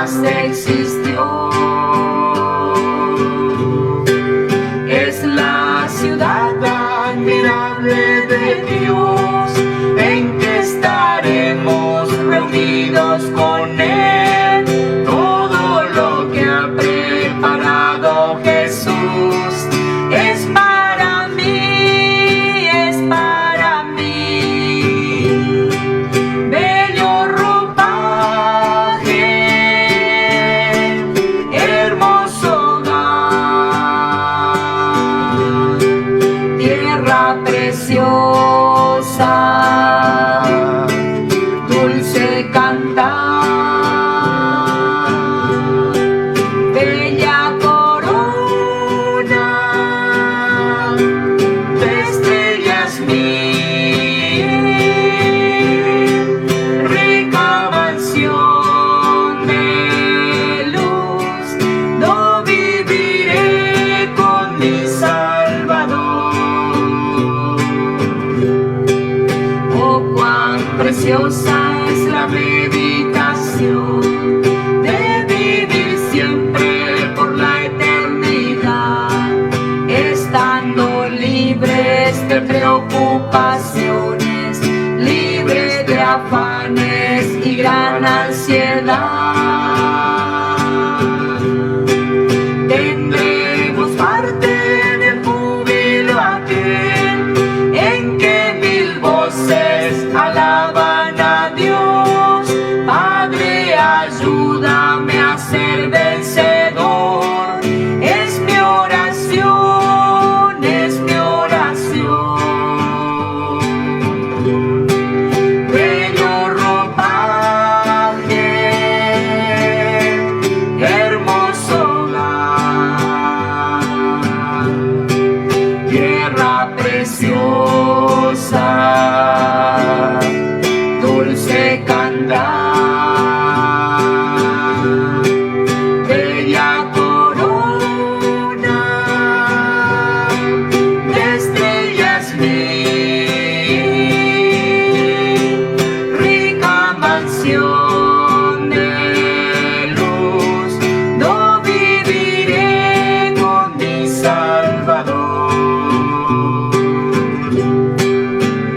jamás existió. Es la ciudad admirable de Dios, en que estaremos reunidos con Él. Todo lo que ha preparado Jesús es para mí, es para mí. Bello ropaje, hermoso hogar, tierra preciosa, dulce cantar. Preciosa es la meditación de vivir siempre por la eternidad, estando libres de preocupaciones, libres de afanes y gran ansiedad. Tendremos parte del júbilo aquel en que mil voces alaban a Dios. Padre, ayúdame a ser vencedor. Es mi oración, es mi oración. Bello ropaje, hermoso hogar, tierra preciosa, dulce cantar, bella corona de estrellas mil, rica mansión de luz, no viviré con mi Salvador.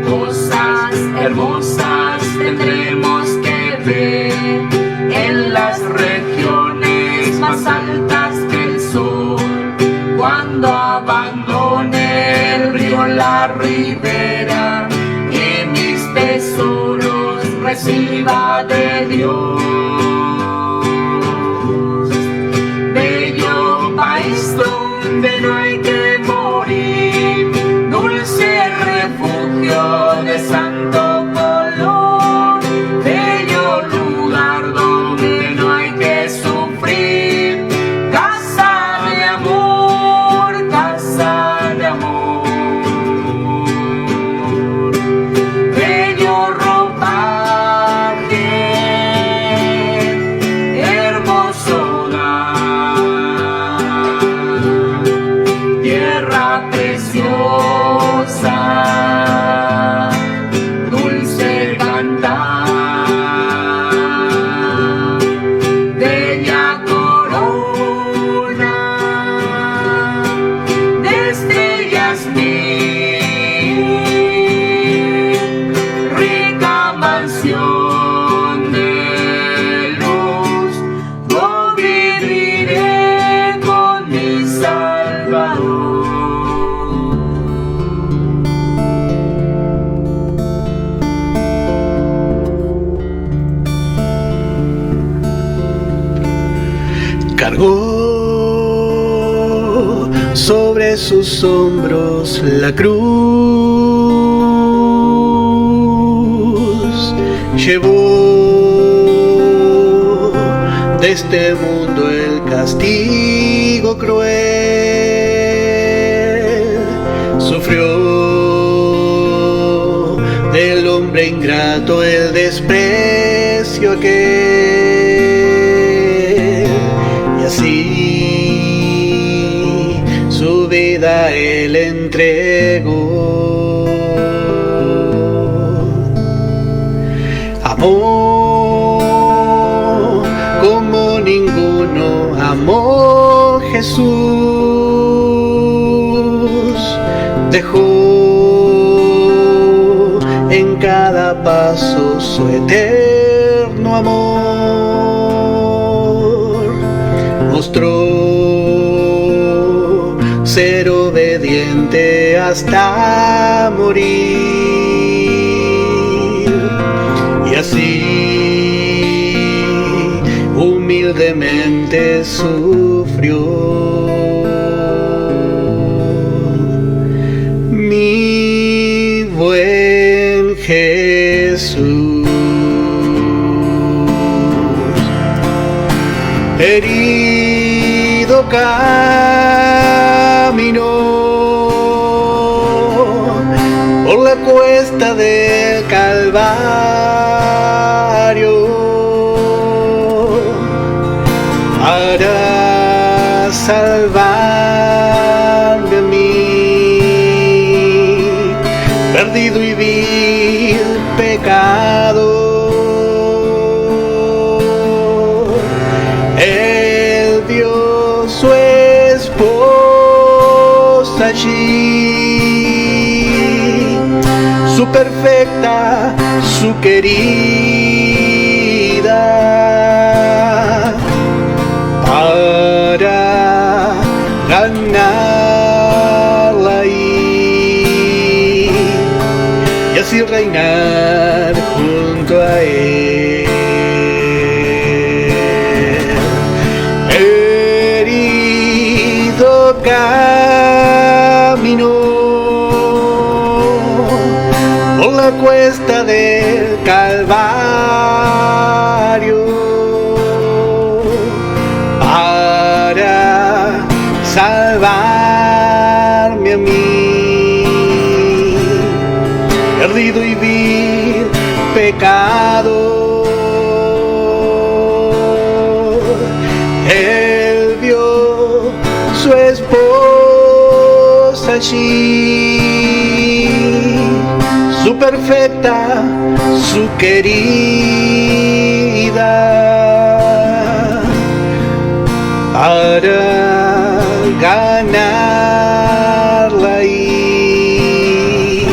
Cosas hermosas tendremos que ver en las regiones más altas del sol, cuando abandone el río la ribera y mis tesoros reciba de Dios. Bello país donde no hay que morir, dulce refugio de santo color, bello lugar donde no hay que sufrir, casa de amor, casa de amor. Bello ropaje, hermoso hogar, tierra preciosa, dulce cantar, bella corona de estrellas mil, rica mansión de luz, yo viviré con mi Salvador. Cargó sobre sus hombros la cruz, llevó de este mundo el castigo cruel, sufrió del hombre ingrato el desprecio aquel, y así su vida él entregó. Amó como ninguno amó Jesús. Dejó en cada paso su eterno amor. Mostró ser obediente hasta morir. Y así humildemente sufrió. Mi buen Jesús, herido caminó por la cuesta del Calvario para salvarme a mí, perdido y vil pecado. Él dio su esposa allí, su perfecta, su querida, para ganarla ahí y así reinar junto a él. Herido caminó por la cuesta del Calvario para salvarme a mí, perdido y vil pecado. Él vio su esposa allí, su perfecta, su querida, para ganarla ahí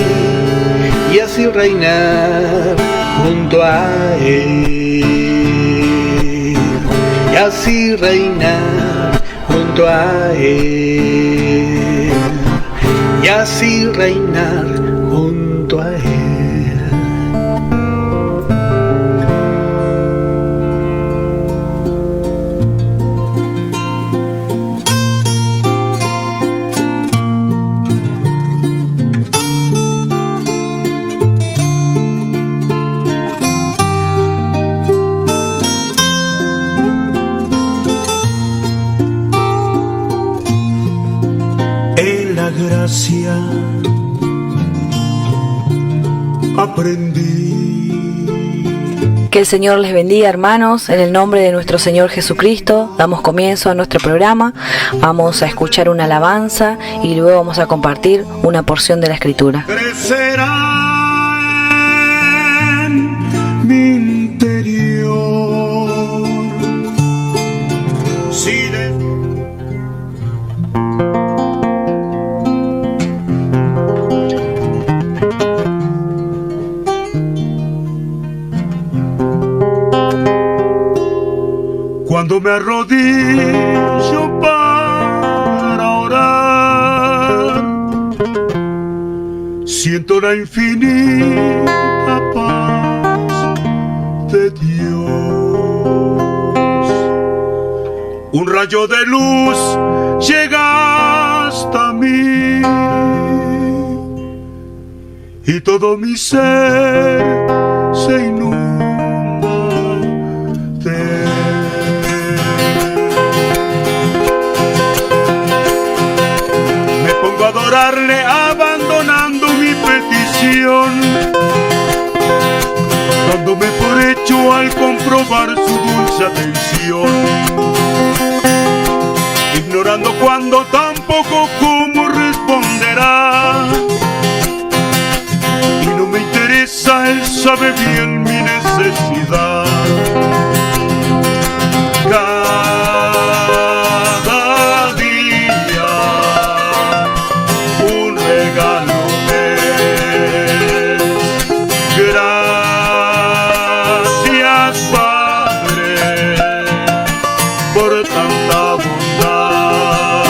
y así reinar junto a él, y así reinar junto a él, y así reinar junto a él. Gracia aprendí. Que el Señor les bendiga, hermanos. En el nombre de nuestro Señor Jesucristo damos comienzo a nuestro programa. Vamos a escuchar una alabanza y luego vamos a compartir una porción de la Escritura. Crecerá en mi interior. Si de... Cuando me arrodillo para orar, siento la infinita paz de Dios. Un rayo de luz llega hasta mí y todo mi ser se inunda de él. Adorarle abandonando mi petición, dándome por hecho al comprobar su dulce atención, ignorando cuándo, tampoco cómo responderá, y no me interesa, él sabe bien mi necesidad. por tanta bondad.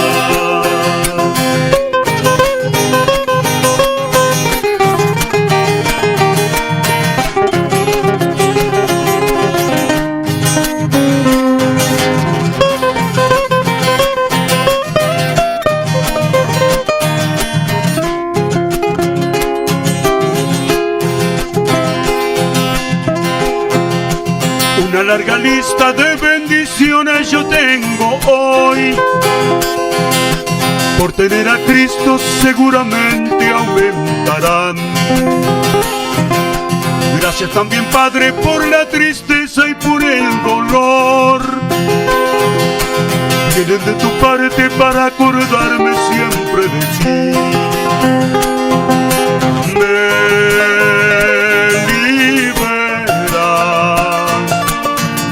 Una larga lista de bendiciones yo tengo hoy. Por tener a Cristo seguramente aumentarán. Gracias también, Padre, por la tristeza y por el dolor. Vienen de tu parte para acordarme siempre de ti. Me liberas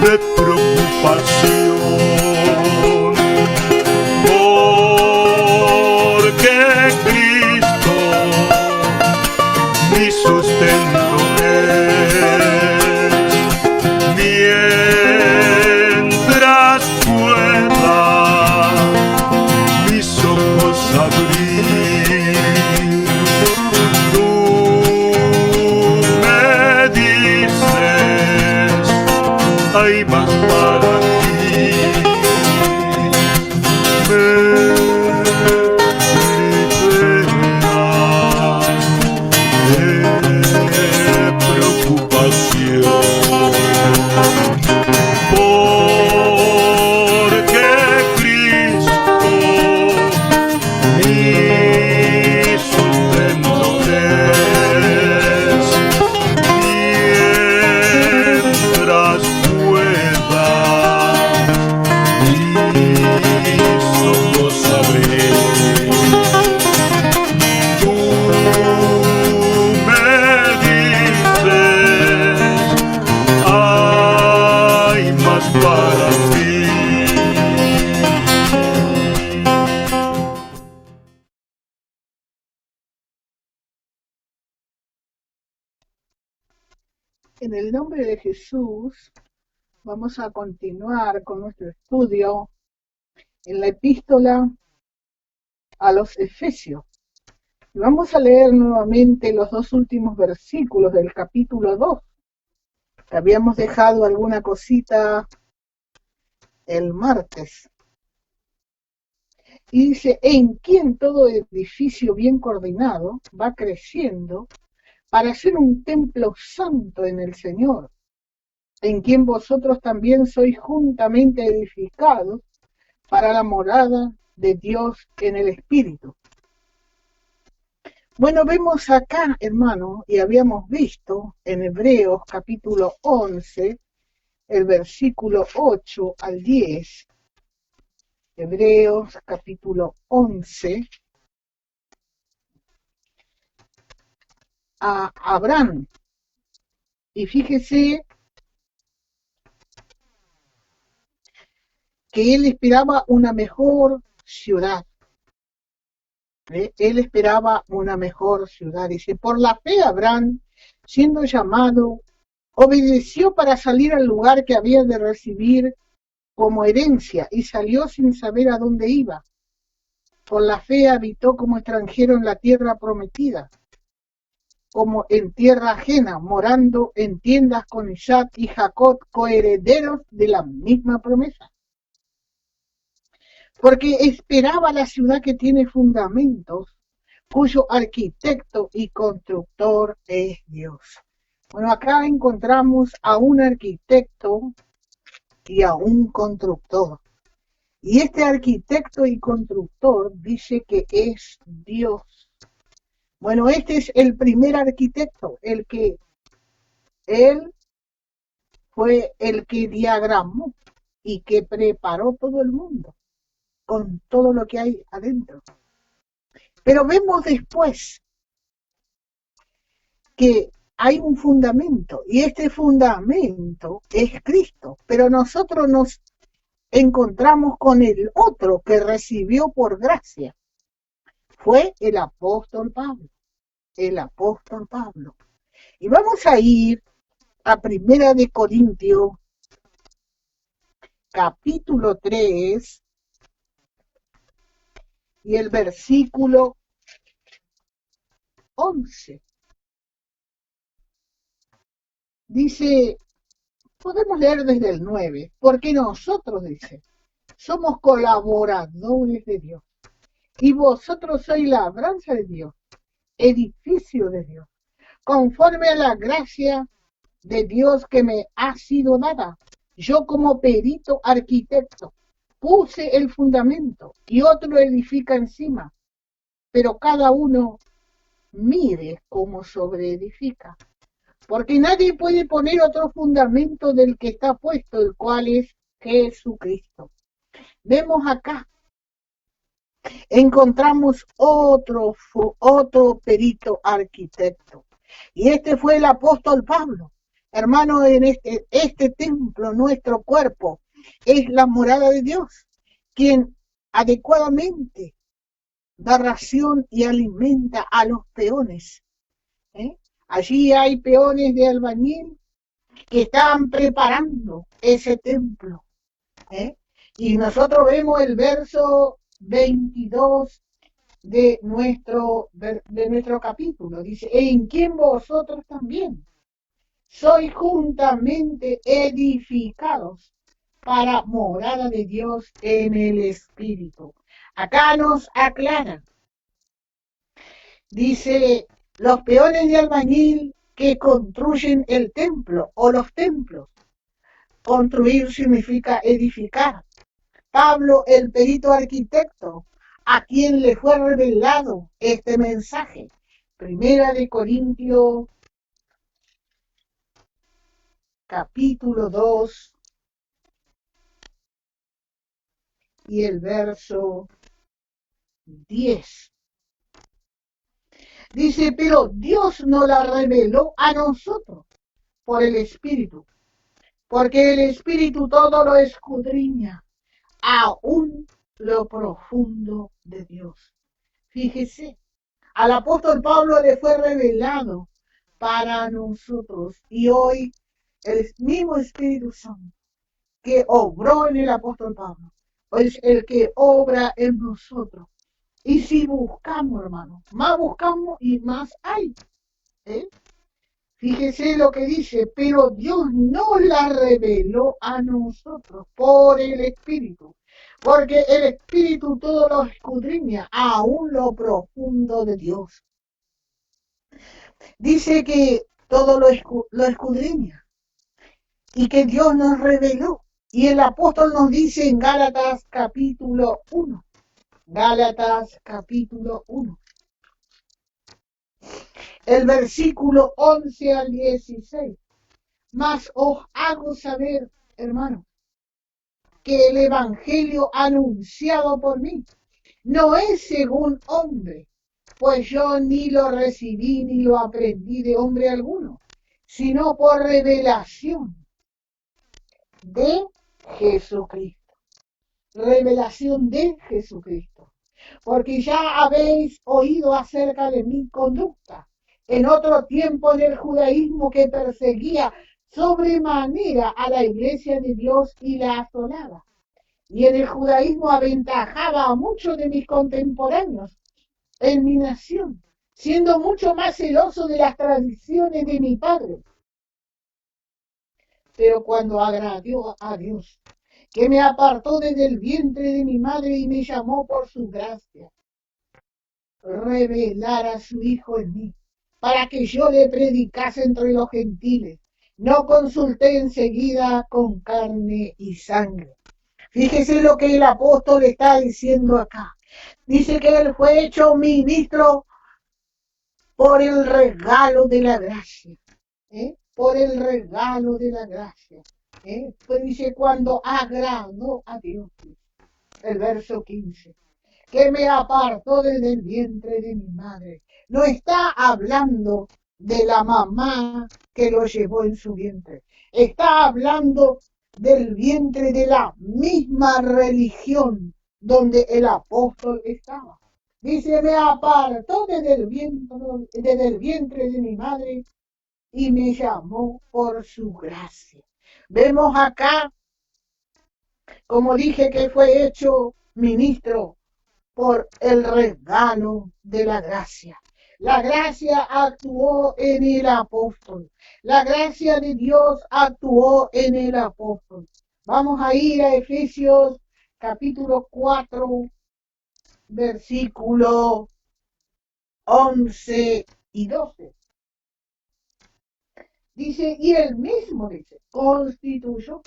de preocupación, porque Cristo mi sustento es, mientras pueda mis ojos abrir. Tú me dices, hay más para ti. Me liberas de preocupación, porque Cristo mi sustento es, mientras pueda mis ojos abrir. Tú me dices, hay más para ti. En el nombre de Jesús, vamos a continuar con nuestro estudio en la epístola a los Efesios. Y vamos a leer nuevamente los dos últimos versículos del capítulo 2. Habíamos dejado alguna cosita el martes. Y dice, en quien todo edificio bien coordinado va creciendo para ser un templo santo en el Señor, en quien vosotros también sois juntamente edificados para la morada de Dios en el Espíritu. Bueno, vemos acá, hermano, y habíamos visto en Hebreos capítulo 11, el versículo 8 al 10, Hebreos capítulo 11, a Abraham. Y fíjese que él esperaba una mejor ciudad. Él esperaba una mejor ciudad. Dice, por la fe Abraham, siendo llamado, obedeció para salir al lugar que había de recibir como herencia y salió sin saber a dónde iba. Por la fe habitó como extranjero en la tierra prometida, como en tierra ajena, morando en tiendas con Isaac y Jacob, coherederos de la misma promesa. Porque esperaba la ciudad que tiene fundamentos, cuyo arquitecto y constructor es Dios. Bueno, acá encontramos a un arquitecto y a un constructor. Y este arquitecto y constructor dice que es Dios. Bueno, este es el primer arquitecto, él fue el que diagramó y que preparó todo el mundo con todo lo que hay adentro. Pero vemos después que hay un fundamento y este fundamento es Cristo, pero nosotros nos encontramos con el otro que recibió por gracia. Fue el apóstol Pablo. El apóstol Pablo. Y vamos a ir a 1 Corintios, capítulo 3 y el versículo 11. Dice, podemos leer desde el 9, porque nosotros, dice, somos colaboradores de Dios, y vosotros sois labranza de Dios, edificio de Dios, conforme a la gracia de Dios que me ha sido dada. Yo como perito arquitecto puse el fundamento y otro edifica encima, pero cada uno mire cómo sobreedifica. Porque nadie puede poner otro fundamento del que está puesto, el cual es Jesucristo. Vemos acá, encontramos otro perito arquitecto. Y este fue el apóstol Pablo. Hermano, en este templo, nuestro cuerpo, es la morada de Dios, quien adecuadamente da ración y alimenta a los peones. Allí hay peones de albañil que están preparando ese templo. Y nosotros vemos el verso 22 de nuestro capítulo. Dice, en quien vosotros también sois juntamente edificados para morada de Dios en el Espíritu. Acá nos aclara. Dice, los peones de albañil que construyen el templo o los templos. Construir significa edificar. Pablo, el perito arquitecto, a quien le fue revelado este mensaje. Primera de Corintios, capítulo 2, y el verso 10. Dice, pero Dios nos la reveló a nosotros por el Espíritu, porque el Espíritu todo lo escudriña, aún lo profundo de Dios. Fíjese, al apóstol Pablo le fue revelado para nosotros, y hoy el mismo Espíritu Santo que obró en el apóstol Pablo es el que obra en nosotros. Y si buscamos, hermano, más buscamos y más hay. Fíjese lo que dice, pero Dios no la reveló a nosotros por el Espíritu, porque el Espíritu todo lo escudriña, aún lo profundo de Dios. Dice que todo lo escudriña y que Dios nos reveló. Y el apóstol nos dice en Gálatas capítulo 1. Gálatas capítulo 1. El versículo 11 al 16. Mas os hago saber, hermanos, que el evangelio anunciado por mí no es según hombre, pues yo ni lo recibí ni lo aprendí de hombre alguno, sino por revelación de Jesucristo. Revelación de Jesucristo. Porque ya habéis oído acerca de mi conducta en otro tiempo en el judaísmo, que perseguía sobremanera a la iglesia de Dios y la asolaba. Y en el judaísmo aventajaba a muchos de mis contemporáneos en mi nación, siendo mucho más celoso de las tradiciones de mi padre. Pero cuando agradó a Dios, que me apartó desde el vientre de mi madre y me llamó por su gracia, revelar a su Hijo en mí, para que yo le predicase entre los gentiles. No consulté enseguida con carne y sangre. Fíjese lo que el apóstol está diciendo acá. Dice que él fue hecho ministro por el regalo de la gracia. Por el regalo de la gracia. Pues dice, cuando agradó a Dios. El verso 15. Que me apartó desde el vientre de mi madre. No está hablando de la mamá que lo llevó en su vientre. Está hablando del vientre de la misma religión donde el apóstol estaba. Dice, me apartó desde el vientre de mi madre y me llamó por su gracia. Vemos acá Como dije, que fue hecho ministro por el regalo de la gracia. La gracia actuó en el apóstol. La gracia de Dios actuó en el apóstol. Vamos a ir a Efesios capítulo 4, versículo 11 y 12. Dice, y él mismo dice, constituyó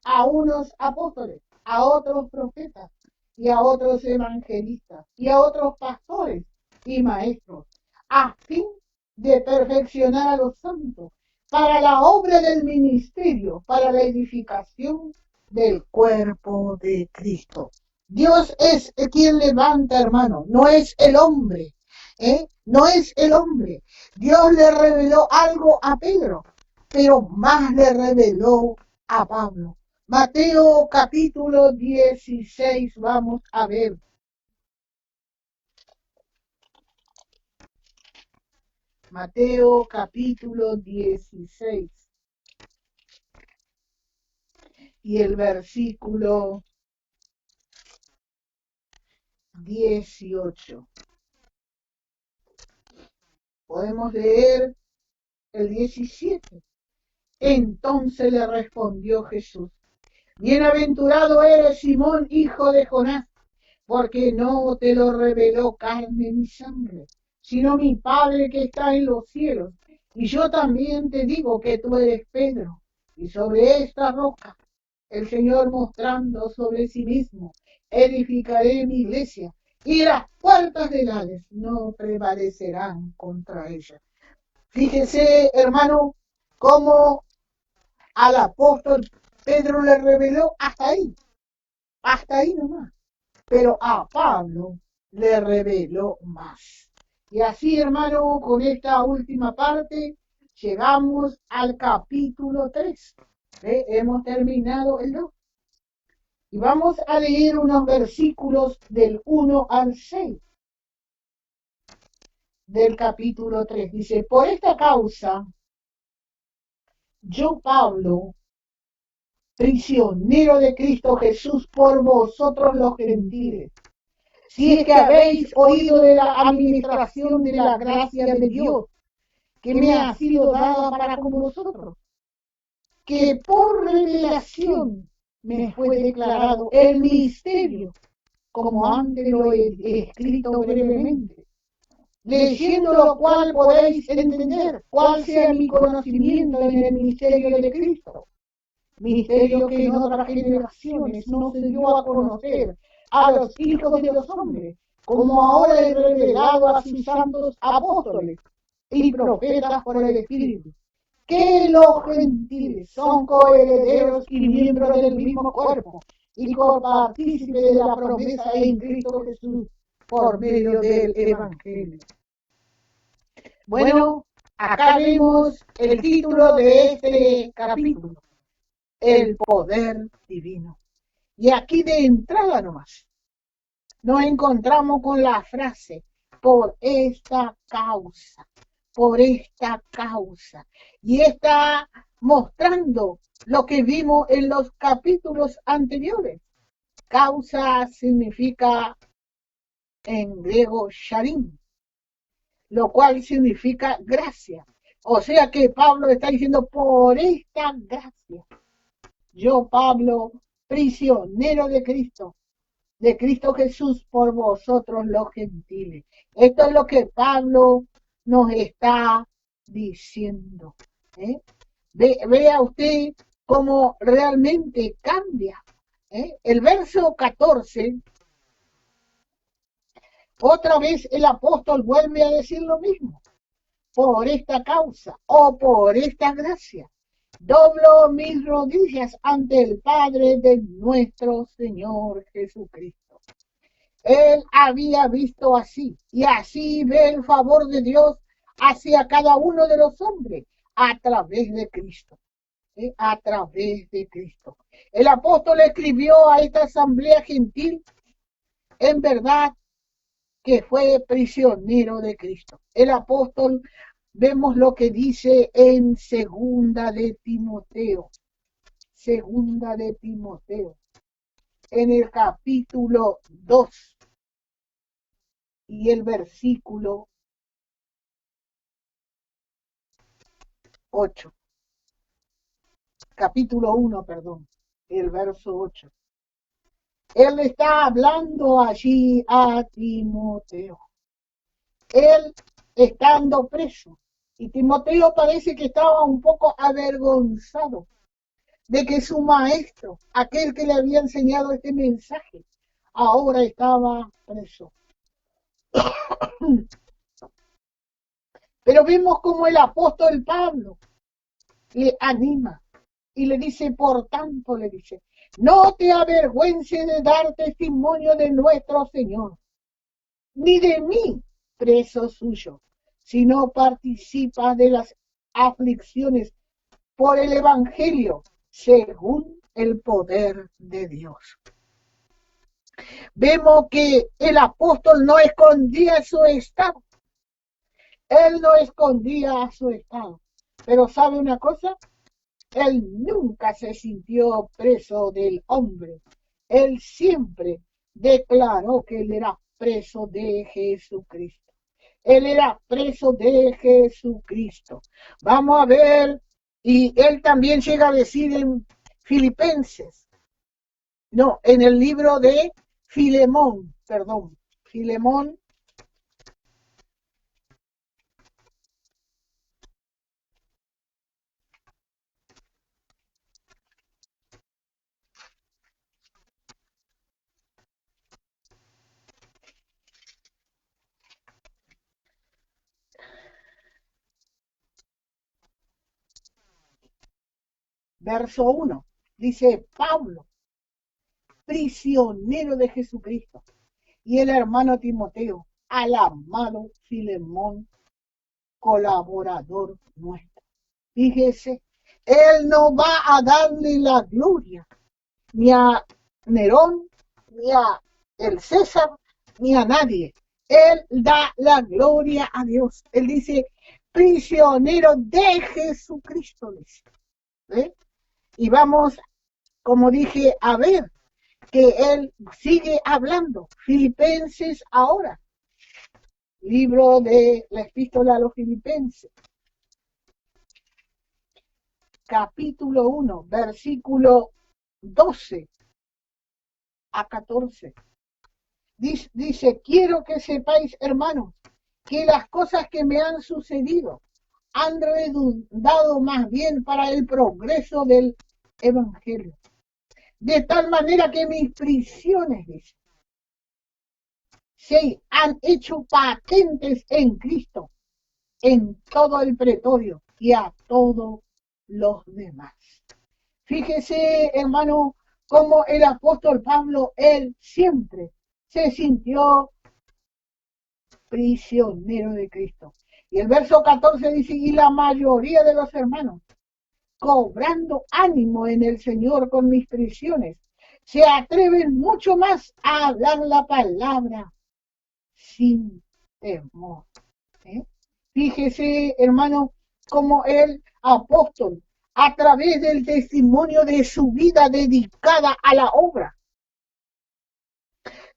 a unos apóstoles, a otros profetas, y a otros evangelistas, y a otros pastores y maestros, a fin de perfeccionar a los santos, para la obra del ministerio, para la edificación del cuerpo de Cristo. Dios es quien levanta, hermano, no es el hombre, no es el hombre. Dios le reveló algo a Pedro, pero más le reveló a Pablo. Mateo capítulo 16, vamos a ver. Mateo capítulo 16 y el versículo 18. Podemos leer el 17. Entonces le respondió Jesús, bienaventurado eres, Simón, hijo de Jonás, porque no te lo reveló carne ni sangre, sino mi Padre que está en los cielos. Y yo también te digo que tú eres Pedro, y sobre esta roca, el Señor mostrando sobre sí mismo, edificaré mi iglesia, y las puertas del Hades no prevalecerán contra ella. Fíjese, hermano, cómo al apóstol Pedro le reveló hasta ahí nomás. Pero a Pablo le reveló más. Y así, hermano, con esta última parte, llegamos al capítulo 3. Hemos terminado el 2. Y vamos a leer unos versículos del 1 al 6 del capítulo 3. Dice, por esta causa, yo, Pablo, prisionero de Cristo Jesús por vosotros los gentiles, si es que habéis oído de la administración de la gracia de Dios, que me ha sido dada para con vosotros, que por revelación me fue declarado el misterio, como antes lo he escrito brevemente, leyendo lo cual podéis entender cuál sea mi conocimiento en el misterio de Cristo, misterio que en otras generaciones no se dio a conocer a los hijos de los hombres, como ahora he revelado a sus santos apóstoles y profetas por el Espíritu, que los gentiles son coherederos y miembros del mismo cuerpo, y copartícipes de la promesa en Cristo Jesús por medio del Evangelio. Bueno, acá vemos el título de este capítulo, el poder divino. Y aquí de entrada nomás, nos encontramos con la frase, por esta causa, por esta causa. Y está mostrando lo que vimos en los capítulos anteriores. Causa significa en griego sharim, lo cual significa gracia. O sea que Pablo está diciendo, por esta gracia, yo, Pablo, prisionero de Cristo Jesús por vosotros los gentiles. Esto es lo que Pablo nos está diciendo. Vea usted cómo realmente cambia. El verso 14, otra vez el apóstol vuelve a decir lo mismo. Por esta causa o por esta gracia, doblo mis rodillas ante el Padre de nuestro Señor Jesucristo. Él había visto así, y así ve el favor de Dios hacia cada uno de los hombres a través de Cristo. A través de Cristo. El apóstol escribió a esta asamblea gentil, en verdad, que fue prisionero de Cristo. El apóstol, vemos lo que dice en segunda de Timoteo. en el capítulo 2 y el versículo 8. Capítulo 1, perdón, el verso 8. Él está hablando allí a Timoteo. Él estando preso. Y Timoteo parece que estaba un poco avergonzado de que su maestro, aquel que le había enseñado este mensaje, ahora estaba preso. Pero vemos como el apóstol Pablo le anima y le dice, por tanto, le dice, no te avergüences de dar testimonio de nuestro Señor, ni de mí, preso suyo, sino participa de las aflicciones por el Evangelio, según el poder de Dios. Vemos que el apóstol no escondía su estado. Él no escondía su estado. Pero ¿sabe una cosa? Él nunca se sintió preso del hombre. Él siempre declaró que él era preso de Jesucristo. Él era preso de Jesucristo. Vamos a ver, y él también llega a decir en Filipenses, no, en el libro de Filemón, perdón, Filemón, verso 1, dice Pablo, prisionero de Jesucristo, y el hermano Timoteo, al amado Filemón, colaborador nuestro. Fíjese, él no va a darle la gloria ni a Nerón, ni a el César, ni a nadie. Él da la gloria a Dios. Él dice, prisionero de Jesucristo, dice. ¿Ve? Y vamos, como dije, a ver que él sigue hablando. Filipenses ahora. Libro de la epístola a los Filipenses. Capítulo 1, versículo 12 a 14. Dice, quiero que sepáis, hermanos, que las cosas que me han sucedido han redundado más bien para el progreso del Evangelio. De tal manera que mis prisiones, dice, se han hecho patentes en Cristo, en todo el pretorio y a todos los demás. Fíjese, hermano, como el apóstol Pablo, él siempre se sintió prisionero de Cristo. Y el verso 14 dice, y la mayoría de los hermanos, cobrando ánimo en el Señor con mis prisiones, se atreven mucho más a hablar la palabra sin temor. Fíjese, hermano, como el apóstol, a través del testimonio de su vida dedicada a la obra,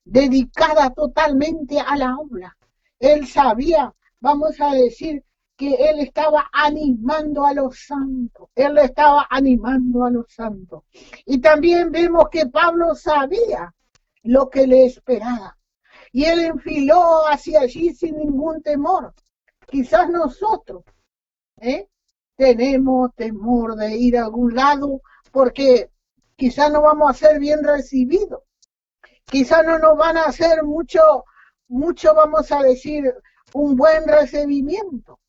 dedicada totalmente a la obra, él sabía, vamos a decir, que él estaba animando a los santos, él estaba animando a los santos. Y también vemos que Pablo sabía lo que le esperaba, y él enfiló hacia allí sin ningún temor. Quizás nosotros tenemos temor de ir a algún lado porque quizás no vamos a ser bien recibidos, quizás no nos van a hacer mucho, vamos a decir, un buen recibimiento.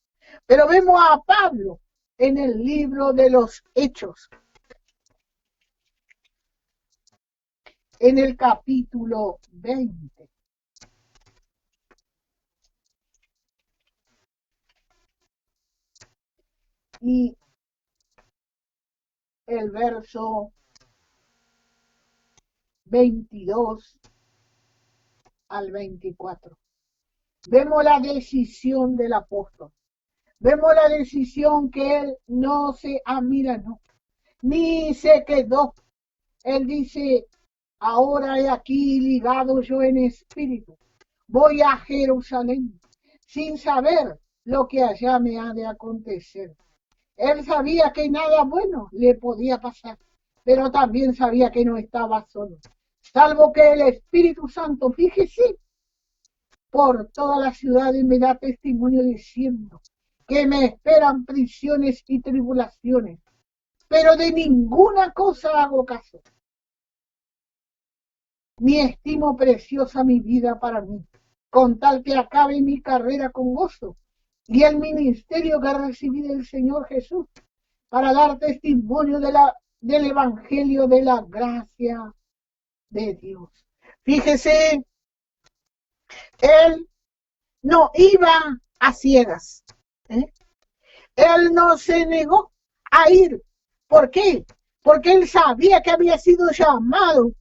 Pero vemos a Pablo en el libro de los Hechos, en el capítulo 20. Y el verso 22 al 24. Vemos la decisión del apóstol. Vemos la decisión que él no se amilanó, ni se quedó. Él dice, ahora he aquí ligado yo en espíritu. Voy a Jerusalén sin saber lo que allá me ha de acontecer. Él sabía que nada bueno le podía pasar, pero también sabía que no estaba solo, salvo que el Espíritu Santo, fíjese, por toda la ciudad y me da testimonio diciendo que me esperan prisiones y tribulaciones, pero de ninguna cosa hago caso, ni estimo preciosa mi vida para mí, con tal que acabe mi carrera con gozo y el ministerio que recibí del Señor Jesús para dar testimonio del Evangelio de la gracia de Dios. Fíjese, él no iba a ciegas, ¿eh? Él no se negó a ir. ¿Por qué? Porque él sabía que había sido llamado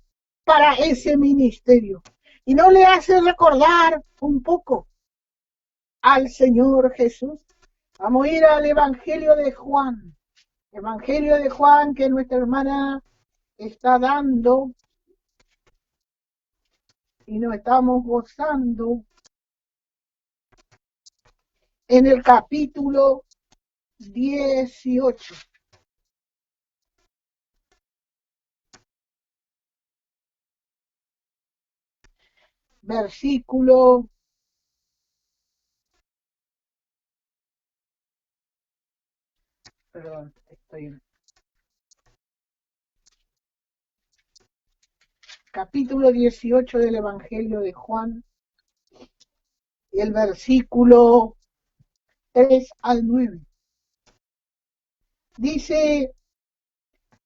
para ese ministerio. Y no le hace recordar un poco al Señor Jesús. Vamos a ir al Evangelio de Juan. Evangelio de Juan que nuestra hermana está dando y nos estamos gozando en el capítulo 18. Versículo perdón, capítulo 18 del Evangelio de Juan y el versículo 3 al 9. Dice,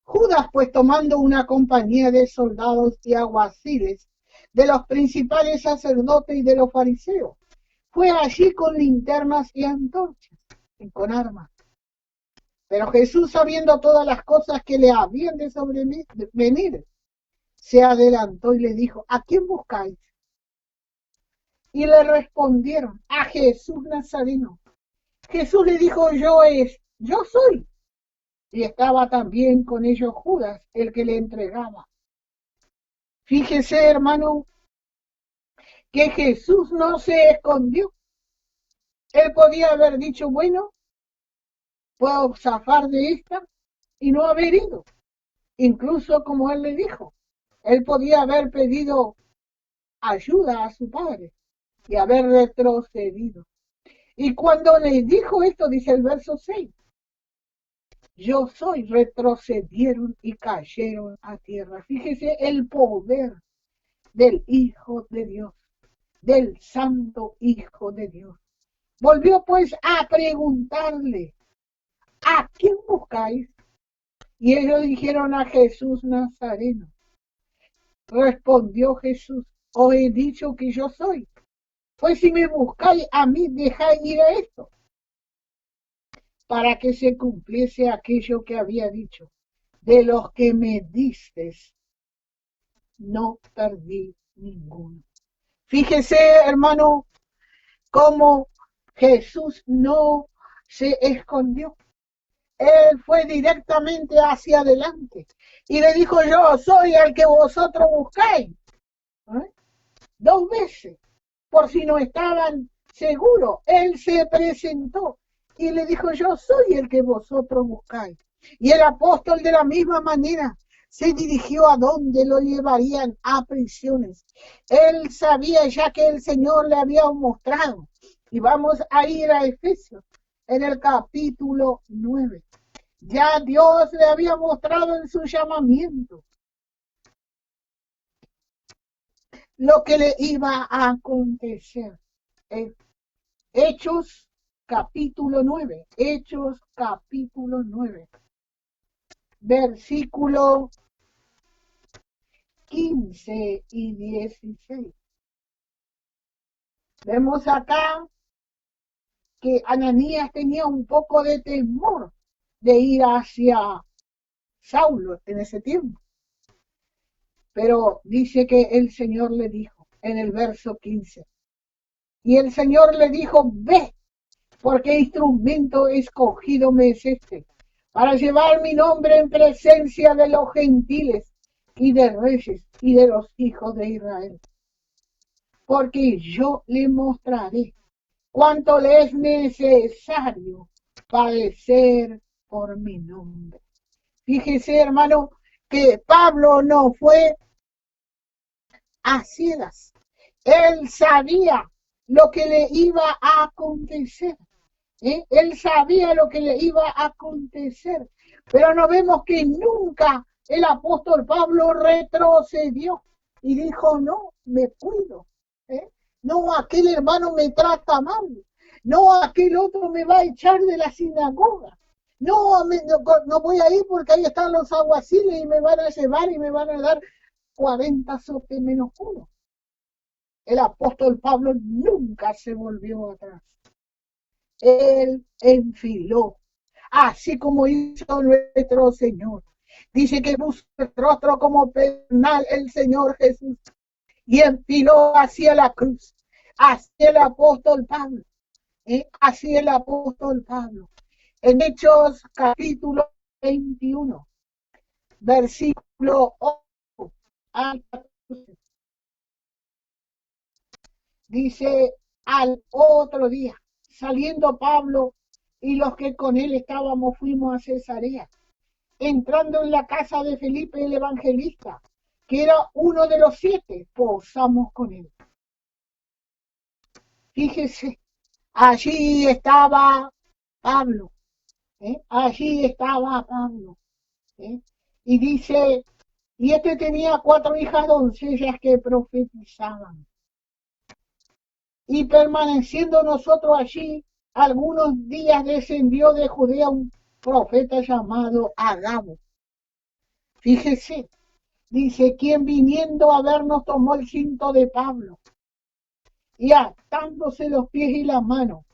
Judas pues tomando una compañía de soldados y alguaciles, de los principales sacerdotes y de los fariseos, fue allí con linternas y antorchas y con armas. Pero Jesús, sabiendo todas las cosas que le habían de sobrevenir, se adelantó y les dijo, ¿a quién buscáis? Y le respondieron, a Jesús Nazareno. Jesús le dijo, yo soy. Y estaba también con ellos Judas, el que le entregaba. Fíjese, hermano, que Jesús no se escondió. Él podía haber dicho, bueno, puedo zafar de esta y no haber ido. Incluso como él le dijo, él podía haber pedido ayuda a su padre y haber retrocedido. Y cuando le dijo esto, dice el verso 6, yo soy, retrocedieron y cayeron a tierra. Fíjese el poder del Hijo de Dios, del Santo Hijo de Dios. Volvió pues a preguntarle, ¿a quién buscáis? Y ellos dijeron, a Jesús Nazareno. Respondió Jesús, os he dicho que yo soy. Pues si me buscáis a mí, dejáis ir a esto, para que se cumpliese aquello que había dicho. De los que me distes, no perdí ninguno. Fíjese, hermano, cómo Jesús no se escondió. Él fue directamente hacia adelante y le dijo, yo soy el que vosotros buscáis. 2 veces, por si no estaban seguros, él se presentó y le dijo, yo soy el que vosotros buscáis. Y el apóstol de la misma manera se dirigió a donde lo llevarían a prisiones. Él sabía ya que el Señor le había mostrado. Y vamos a ir a Efesios en el capítulo 9. Ya Dios le había mostrado en su llamamiento lo que le iba a acontecer. Hechos capítulo 9. Hechos capítulo 9. Versículo 15 y 16. Vemos acá que Ananías tenía un poco de temor de ir hacia Saulo en ese tiempo. Pero dice que el Señor le dijo en el verso 15. Y el Señor le dijo, ve, porque instrumento escogido me es este, para llevar mi nombre en presencia de los gentiles y de reyes, y de los hijos de Israel. Porque yo le mostraré cuánto le es necesario padecer por mi nombre. Fíjese, hermano, que Pablo no fue a ciegas. Él sabía lo que le iba a acontecer. Él sabía lo que le iba a acontecer. Pero no vemos que nunca el apóstol Pablo retrocedió y dijo, no, me cuido. No, aquel hermano me trata mal. No, aquel otro me va a echar de la sinagoga. No, no voy a ir porque ahí están los aguaciles y me van a llevar y me van a dar 40 sope menos uno. El apóstol Pablo nunca se volvió atrás. Él enfiló, así como hizo nuestro Señor. Dice que buscó el rostro como pedernal el Señor Jesús y enfiló hacia la cruz, hacia el apóstol Pablo, hacia el apóstol Pablo. En Hechos capítulo 21, versículo 8 al 14, dice, al otro día, saliendo Pablo y los que con él estábamos, fuimos a Cesarea. Entrando en la casa de Felipe el evangelista, que era uno de los 7, posamos con él. Fíjese, allí estaba Pablo, allí estaba Pablo, y dice, y este tenía 4 hijas doncellas que profetizaban. Y permaneciendo nosotros allí, algunos días descendió de Judea un profeta llamado Agabo. Fíjese, dice, quien viniendo a vernos tomó el cinto de Pablo y atándose los pies y las manos,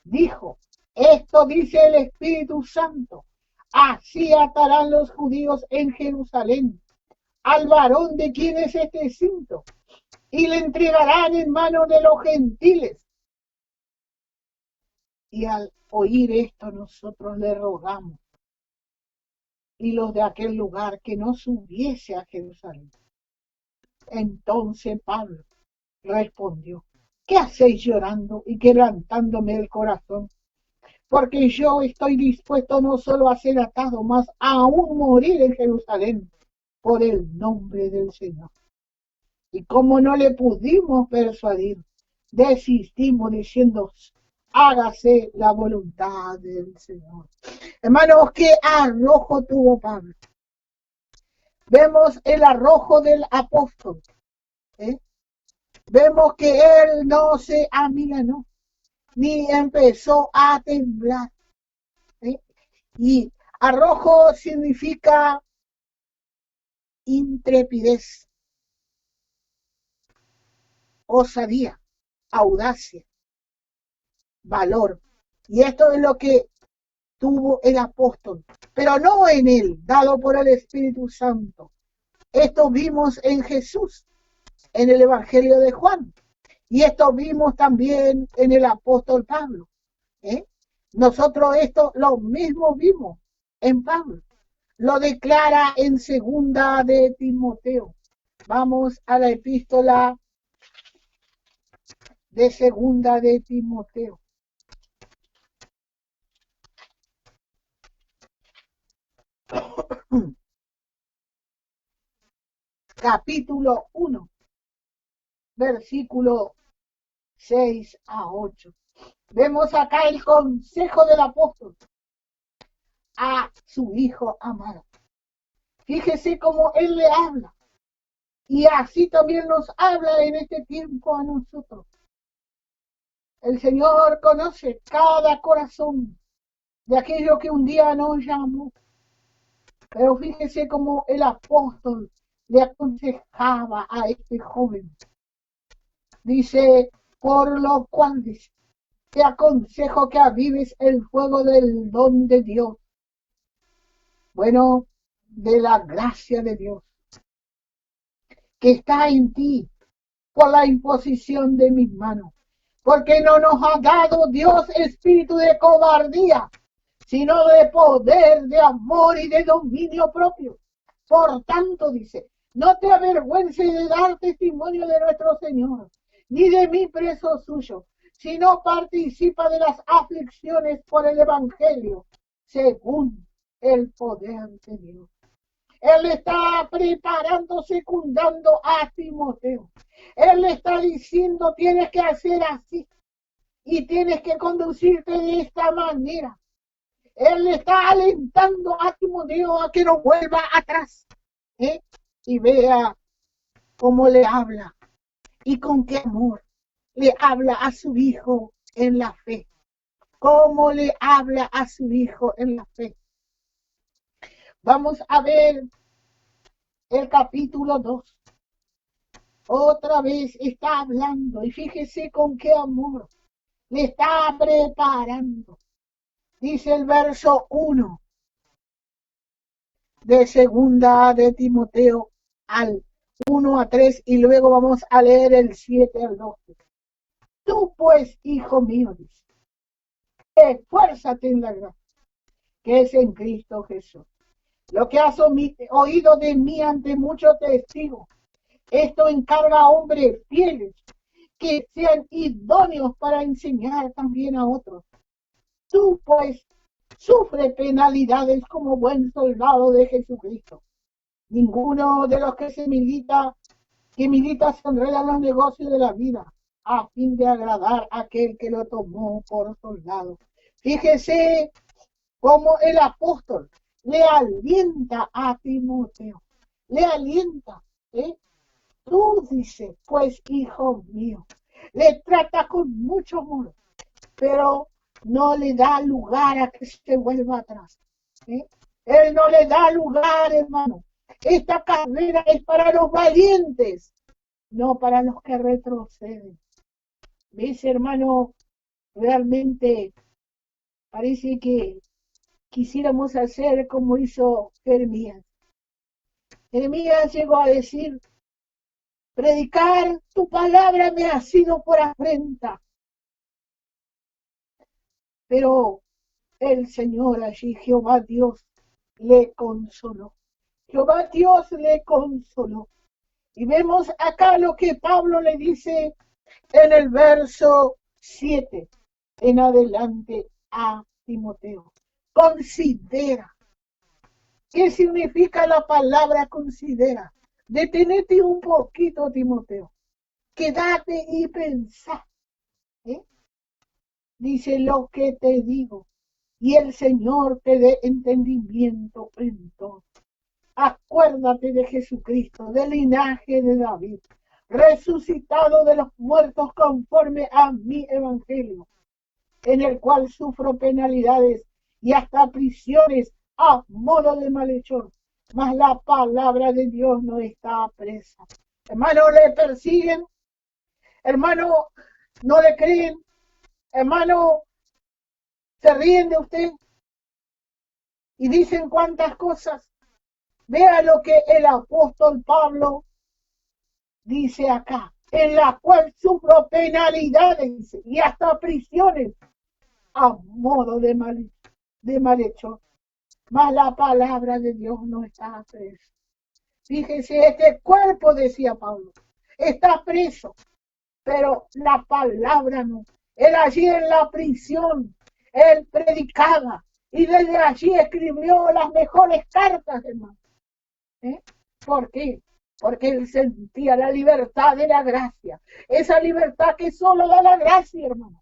dijo, esto dice el Espíritu Santo, así atarán los judíos en Jerusalén al varón de quien es este cinto, y le entregarán en manos de los gentiles. Y al oír esto nosotros le rogamos, y los de aquel lugar, que no subiese a Jerusalén. Entonces Pablo respondió, ¿qué hacéis llorando y quebrantándome el corazón? Porque yo estoy dispuesto no solo a ser atado, mas aún morir en Jerusalén por el nombre del Señor. Y como no le pudimos persuadir, desistimos diciendo, hágase la voluntad del Señor. Hermanos, ¿qué arrojo tuvo Pablo? Vemos el arrojo del apóstol. Vemos que él no se amilanó, ni empezó a temblar. Y arrojo significa intrepidez, osadía, audacia, valor. Y esto es lo que tuvo el apóstol, pero no en él, dado por el Espíritu Santo. Esto vimos en Jesús, en el Evangelio de Juan, y esto vimos también en el apóstol Pablo. Nosotros esto lo mismo vimos en Pablo. Lo declara en 2 de Timoteo. Vamos a la epístola de 2 de Timoteo. Capítulo 1, versículo 6 a 8. Vemos acá el consejo del apóstol a su hijo amado. Fíjese cómo él le habla. Y así también nos habla en este tiempo a nosotros. El Señor conoce cada corazón de aquello que un día nos llamó. Pero fíjese cómo el apóstol le aconsejaba a este joven. Dice, por lo cual dice, te aconsejo que avives el fuego del don de Dios. Bueno, de la gracia de Dios, que está en ti por la imposición de mis manos. Porque no nos ha dado Dios espíritu de cobardía, sino de poder, de amor y de dominio propio. Por tanto, dice, No te avergüences de dar testimonio de nuestro Señor, ni de mí preso suyo, sino participa de las aflicciones por el Evangelio, según el poder de Dios. Él está preparando, secundando a Timoteo. Él le está diciendo, tienes que hacer así y tienes que conducirte de esta manera. Él le está alentando a Timoteo a que no vuelva atrás, ¿eh? Y vea cómo le habla y con qué amor le habla a su hijo en la fe. Cómo le habla a su hijo en la fe. Vamos a ver el capítulo 2. Otra vez está hablando y fíjese con qué amor le está preparando. Dice el verso 1 de segunda de Timoteo al 1 a 3 y luego vamos a leer el 7 al 12. Tú pues, hijo mío, dice, esfuérzate en la gracia que es en Cristo Jesús. Lo que has oído de mí ante muchos testigos, esto encarga a hombres fieles que sean idóneos para enseñar también a otros. Tú pues sufre penalidades como buen soldado de Jesucristo. Ninguno de los que milita se enreda en los negocios de la vida a fin de agradar a aquel que lo tomó por soldado. Fíjese cómo el apóstol le alienta a Timoteo, le alienta, Tú dices, pues hijo mío, le trata con mucho amor, pero no le da lugar a que se vuelva atrás. Él no le da lugar, hermano. Esta carrera es para los valientes, no para los que retroceden. ¿Ves, hermano? Realmente parece que quisiéramos hacer como hizo Jeremías. Jeremías llegó a decir, predicar tu palabra me ha sido por afrenta. Pero el Señor allí, Jehová Dios, le consoló. Jehová Dios le consoló. Y vemos acá lo que Pablo le dice en el verso 7 en adelante a Timoteo. Considera. ¿Qué significa la palabra considera? Detenete un poquito, Timoteo. Quédate y pensá. Dice lo que te digo. Y el Señor te dé entendimiento en todo. Acuérdate de Jesucristo, del linaje de David, resucitado de los muertos conforme a mi evangelio, en el cual sufro penalidades y hasta prisiones a modo de malhechor, mas la palabra de Dios no está presa. Hermano, le persiguen, hermano, no le creen, hermano, se ríen de usted y dicen cuántas cosas. Vea lo que el apóstol Pablo dice acá, en la cual sufro penalidades y hasta prisiones a modo de malhechor. Mas la palabra de Dios no está presa. Fíjese, este cuerpo, decía Pablo, está preso, pero la palabra no. Él allí en la prisión, él predicaba y desde allí escribió las mejores cartas, hermano. ¿Por qué? Porque él sentía la libertad de la gracia. Esa libertad que solo da la gracia, hermano.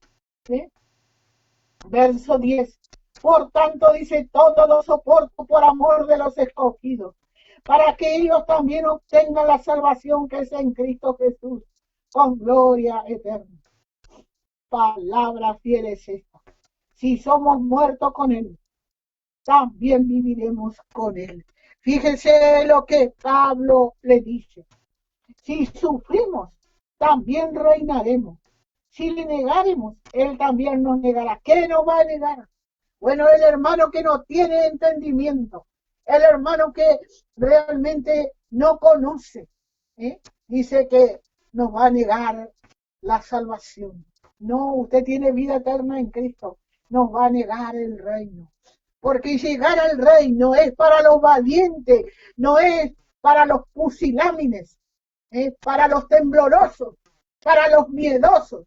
Verso 10. Por tanto, dice, todo lo soporto por amor de los escogidos, para que ellos también obtengan la salvación que es en Cristo Jesús, con gloria eterna. Palabra fiel es esta. Si somos muertos con Él, también viviremos con Él. Fíjese lo que Pablo le dice. Si sufrimos, también reinaremos. Si le negaremos, Él también nos negará. ¿Qué nos va a negar? Bueno, el hermano que no tiene entendimiento, el hermano que realmente no conoce, dice que nos va a negar la salvación. No, usted tiene vida eterna en Cristo, nos va a negar el reino. Porque llegar al reino es para los valientes, no es para los pusilámines, para los temblorosos, para los miedosos.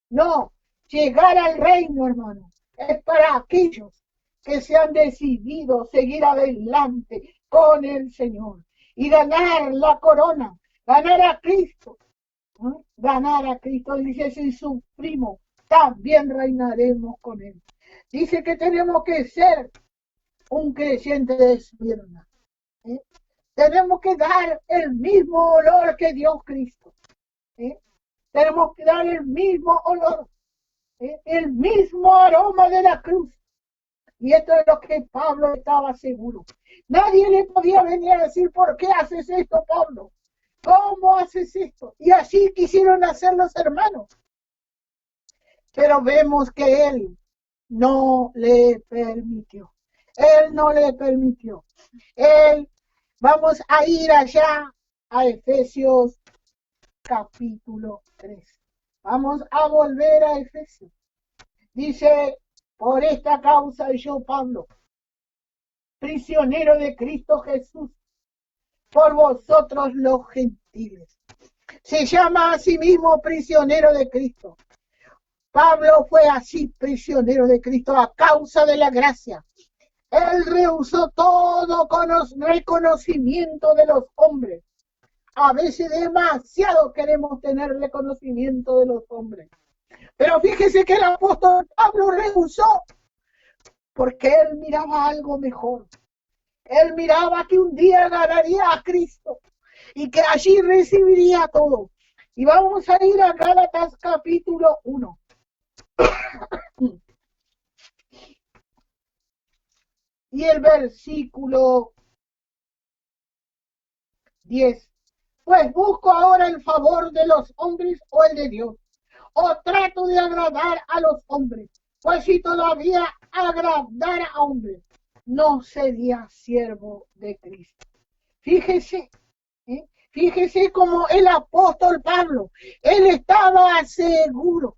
No, llegar al reino, hermano, es para aquellos que se han decidido seguir adelante con el Señor y ganar la corona, ganar a Cristo. Ganar a Cristo, dice, si sufrimos, también reinaremos con Él. Dice que tenemos que ser un creyente de Esmirna. Tenemos que dar el mismo olor que dio Cristo. Tenemos que dar el mismo olor, el mismo aroma de la cruz. Y esto es lo que Pablo estaba seguro. Nadie le podía venir a decir, ¿por qué haces esto, Pablo? ¿Cómo haces esto? Y así quisieron hacer los hermanos. Pero vemos que él no le permitió. Él no le permitió. Vamos a ir allá a Efesios capítulo 3. Vamos a volver a Efesios. Dice, por esta causa yo, Pablo, prisionero de Cristo Jesús, por vosotros los gentiles. Se llama a sí mismo prisionero de Cristo. Pablo fue así prisionero de Cristo a causa de la gracia. Él rehusó todo reconocimiento de los hombres. A veces demasiado queremos tener reconocimiento de los hombres. Pero fíjese que el apóstol Pablo rehusó porque él miraba algo mejor. Él miraba que un día ganaría a Cristo y que allí recibiría todo. Y vamos a ir a Gálatas capítulo 1. Y el versículo 10. Pues busco ahora el favor de los hombres o el de Dios. O trato de agradar a los hombres. Pues si todavía agradara a hombres, no sería siervo de Cristo. Fíjese, fíjese como el apóstol Pablo, él estaba seguro.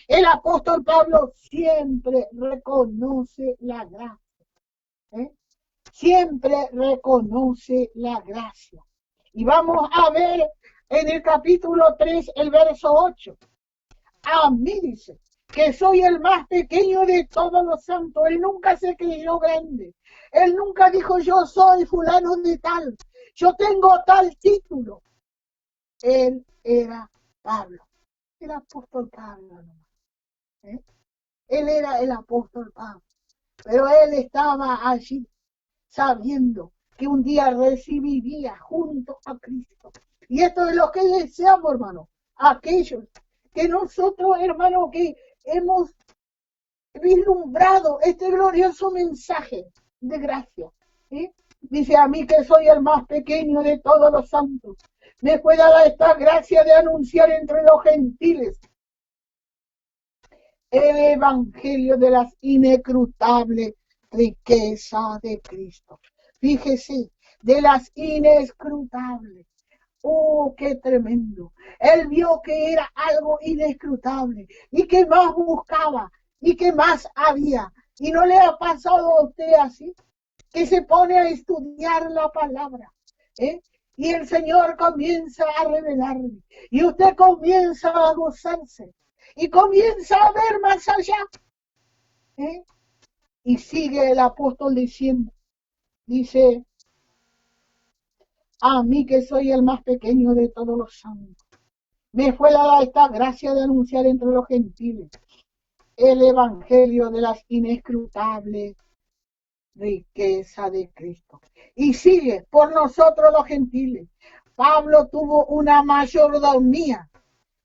El apóstol Pablo siempre reconoce la gracia. Siempre reconoce la gracia. Y vamos a ver en el capítulo 3, el verso 8. A mí dice que soy el más pequeño de todos los santos. Él nunca se creyó grande. Él nunca dijo yo soy fulano de tal. Yo tengo tal título. Él era Pablo. El apóstol Pablo nomás. Él era el apóstol Pablo. Pero él estaba allí sabiendo que un día recibiría junto a Cristo. Y esto es lo que deseamos, hermano. Aquellos que nosotros, hermano, que hemos vislumbrado este glorioso mensaje de gracia. Dice, a mí que soy el más pequeño de todos los santos, me fue dada esta gracia de anunciar entre los gentiles el evangelio de las inescrutables riquezas de Cristo. Fíjese, de las inescrutables. ¡Oh, qué tremendo! Él vio que era algo inescrutable y que más buscaba y que más había. ¿Y no le ha pasado a usted así? Que se pone a estudiar la palabra, y el Señor comienza a revelarle y usted comienza a gozarse y comienza a ver más allá. Y sigue el apóstol diciendo, dice, a mí que soy el más pequeño de todos los santos, me fue dada esta gracia de anunciar entre los gentiles el evangelio de las inescrutables riquezas de Cristo. Y sigue, por nosotros los gentiles. Pablo tuvo una mayordomía.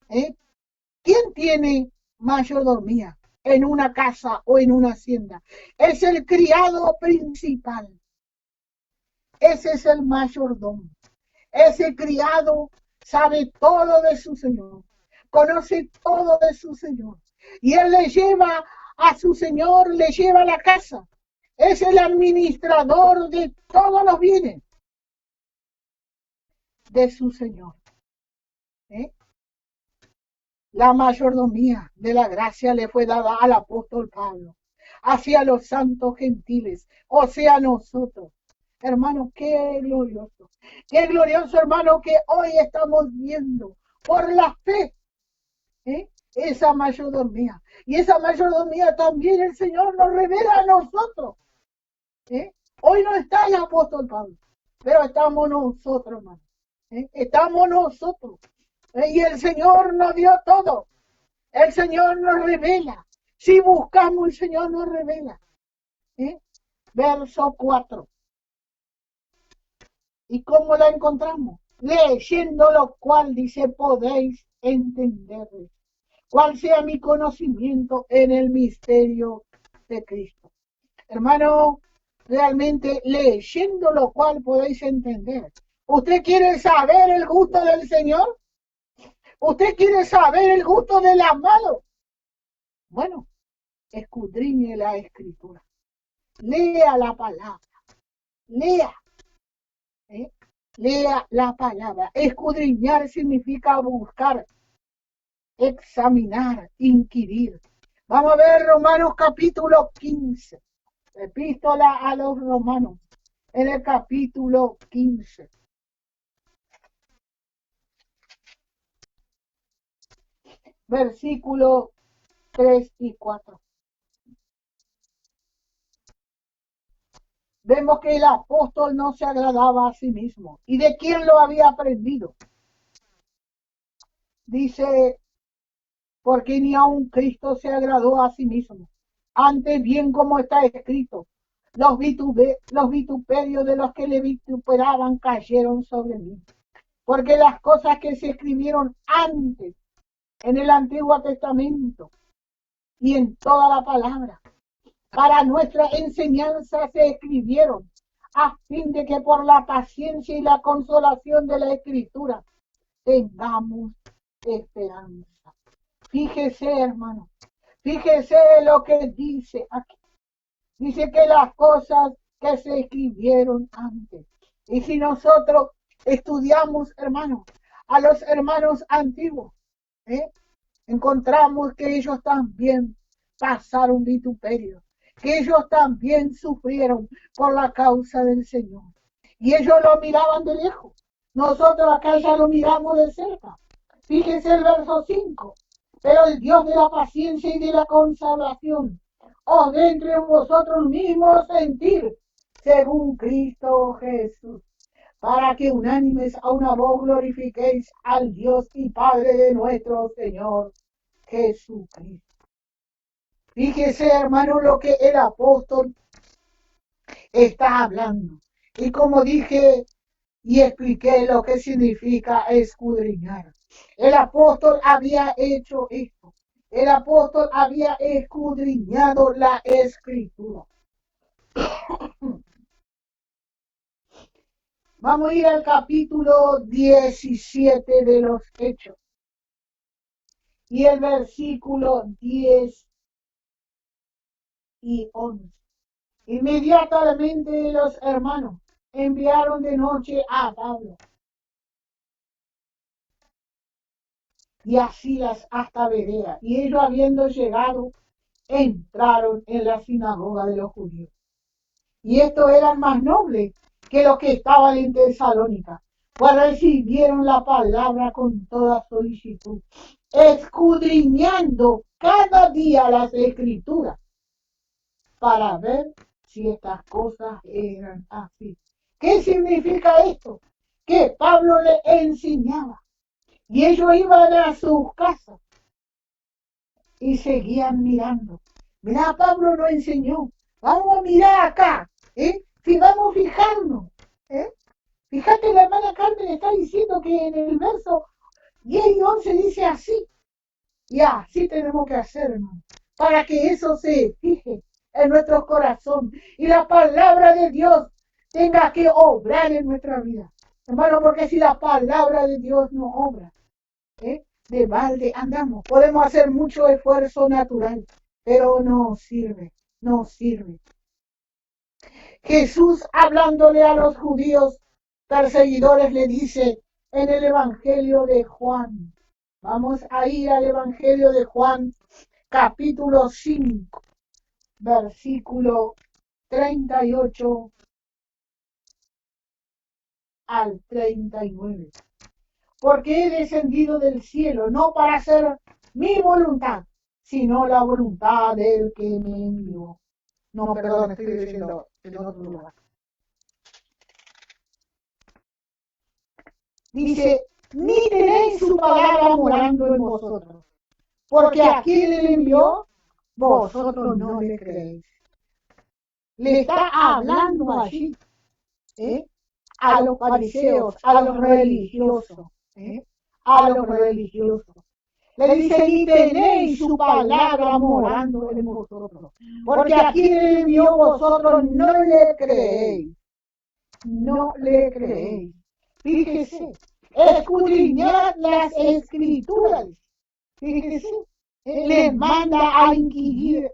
¿Quién tiene mayordomía en una casa o en una hacienda? Es el criado principal. Ese es el mayordomo. Ese criado sabe todo de su señor, conoce todo de su señor. Y él le lleva a su señor, le lleva a la casa. Es el administrador de todos los bienes de su señor. La mayordomía de la gracia le fue dada al apóstol Pablo, hacia los santos gentiles, o sea, nosotros. hermano, qué glorioso, hermano, que hoy estamos viendo por la fe, esa mayordomía. Y esa mayordomía también el Señor nos revela a nosotros. Hoy no está el apóstol Pablo, pero estamos nosotros, hermano. Estamos nosotros. Y el Señor nos dio todo. El Señor nos revela. Si buscamos, el Señor nos revela. Verso 4. ¿Y cómo la encontramos? Leyendo lo cual dice, podéis entenderle. Cuál sea mi conocimiento en el misterio de Cristo. Hermano, realmente leyendo lo cual podéis entender. ¿Usted quiere saber el gusto del Señor? ¿Usted quiere saber el gusto del amado? Bueno, escudriñe la Escritura. Lea la palabra. Lea. Lea la palabra. Escudriñar significa buscar, examinar, inquirir. Vamos a ver Romanos capítulo 15. Epístola a los Romanos. En el capítulo 15. Versículos 3 y 4. Vemos que el apóstol no se agradaba a sí mismo. ¿Y de quién lo había aprendido? Dice, porque ni aun Cristo se agradó a sí mismo. Antes bien, como está escrito, los vituperios de los que le vituperaban cayeron sobre mí. Porque las cosas que se escribieron antes en el Antiguo Testamento y en toda la palabra, para nuestra enseñanza se escribieron, a fin de que por la paciencia y la consolación de la Escritura tengamos esperanza. Fíjese, hermano, fíjese lo que dice aquí. Dice que las cosas que se escribieron antes. Y si nosotros estudiamos, hermanos, a los hermanos antiguos, encontramos que ellos también pasaron vituperio, que ellos también sufrieron por la causa del Señor. Y ellos lo miraban de lejos. Nosotros acá ya lo miramos de cerca. Fíjense el verso 5. Pero el Dios de la paciencia y de la consolación os dé entre vosotros mismos sentir según Cristo Jesús, para que unánimes a una voz glorifiquéis al Dios y Padre de nuestro Señor Jesucristo. Fíjese, hermano, lo que el apóstol está hablando. Y como dije y expliqué lo que significa escudriñar. El apóstol había hecho esto. El apóstol había escudriñado la Escritura. Vamos a ir al capítulo 17 de los Hechos. Y el versículo 10 y 11. Inmediatamente los hermanos enviaron de noche a Pablo y a Silas hasta Berea. Y ellos, habiendo llegado, entraron en la sinagoga de los judíos. Y estos eran más nobles que los que estaban en Tesalónica, pues recibieron la palabra con toda solicitud, escudriñando cada día las Escrituras, para ver si estas cosas eran así. ¿Qué significa esto? Que Pablo le enseñaba y ellos iban a sus casas y seguían mirando. Mirá, Pablo nos enseñó. Vamos a mirar acá, si vamos a fijarnos. Fíjate, la hermana Carmen está diciendo que en el verso 10 y 11 dice así. Y así tenemos que hacer, hermano, para que eso se fije en nuestro corazón y la palabra de Dios tenga que obrar en nuestra vida. Hermano, porque si la palabra de Dios no obra, de balde andamos. Podemos hacer mucho esfuerzo natural, pero no sirve, no sirve. Jesús, hablándole a los judíos perseguidores, le dice en el Evangelio de Juan. Vamos a ir al Evangelio de Juan, capítulo 5, versículo 38 al 39. Porque he descendido del cielo, no para hacer mi voluntad, sino la voluntad del que me envió. No, perdón, estoy leyendo en otro lugar. Dice, ni tenéis su palabra morando en vosotros, porque a quien le envió, vosotros no le creéis. Le está hablando allí, a los fariseos, a los religiosos, a los religiosos. Le dice, ni tenéis su palabra morando en vosotros, porque a quien le envió, vosotros no le creéis. No le creéis. Fíjese, escudriñad las escrituras. Fíjese, les manda a inquirir,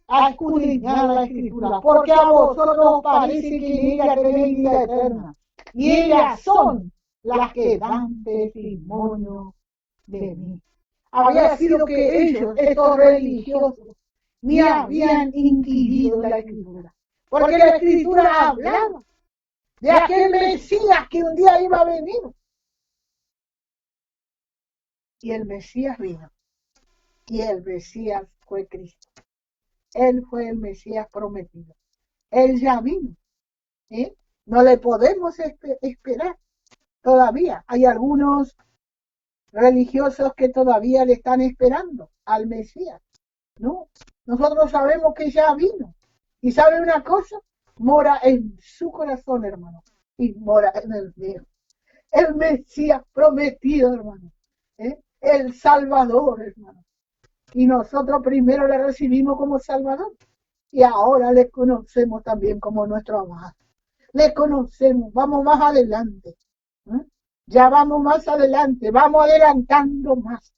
a escudriñar la escritura, porque a vosotros parece que en ella tenéis vida eterna, y ellas son las que dan testimonio de mí. Había sido que ellos, estos religiosos, ni habían inquirido la escritura, porque la escritura hablaba de aquel Mesías que un día iba a venir. Y el Mesías vino, y el Mesías fue Cristo. Él fue el Mesías prometido. Él ya vino. No le podemos esperar todavía. Hay algunos religiosos que todavía le están esperando al Mesías. No, nosotros sabemos que ya vino. Y ¿sabe una cosa? Mora en su corazón, hermano, y mora en el mío. El Mesías prometido, hermano. El Salvador, hermano. Y nosotros primero le recibimos como Salvador y ahora le conocemos también como nuestro amado. Le conocemos, vamos más adelante. Ya vamos más adelante, vamos adelantando más.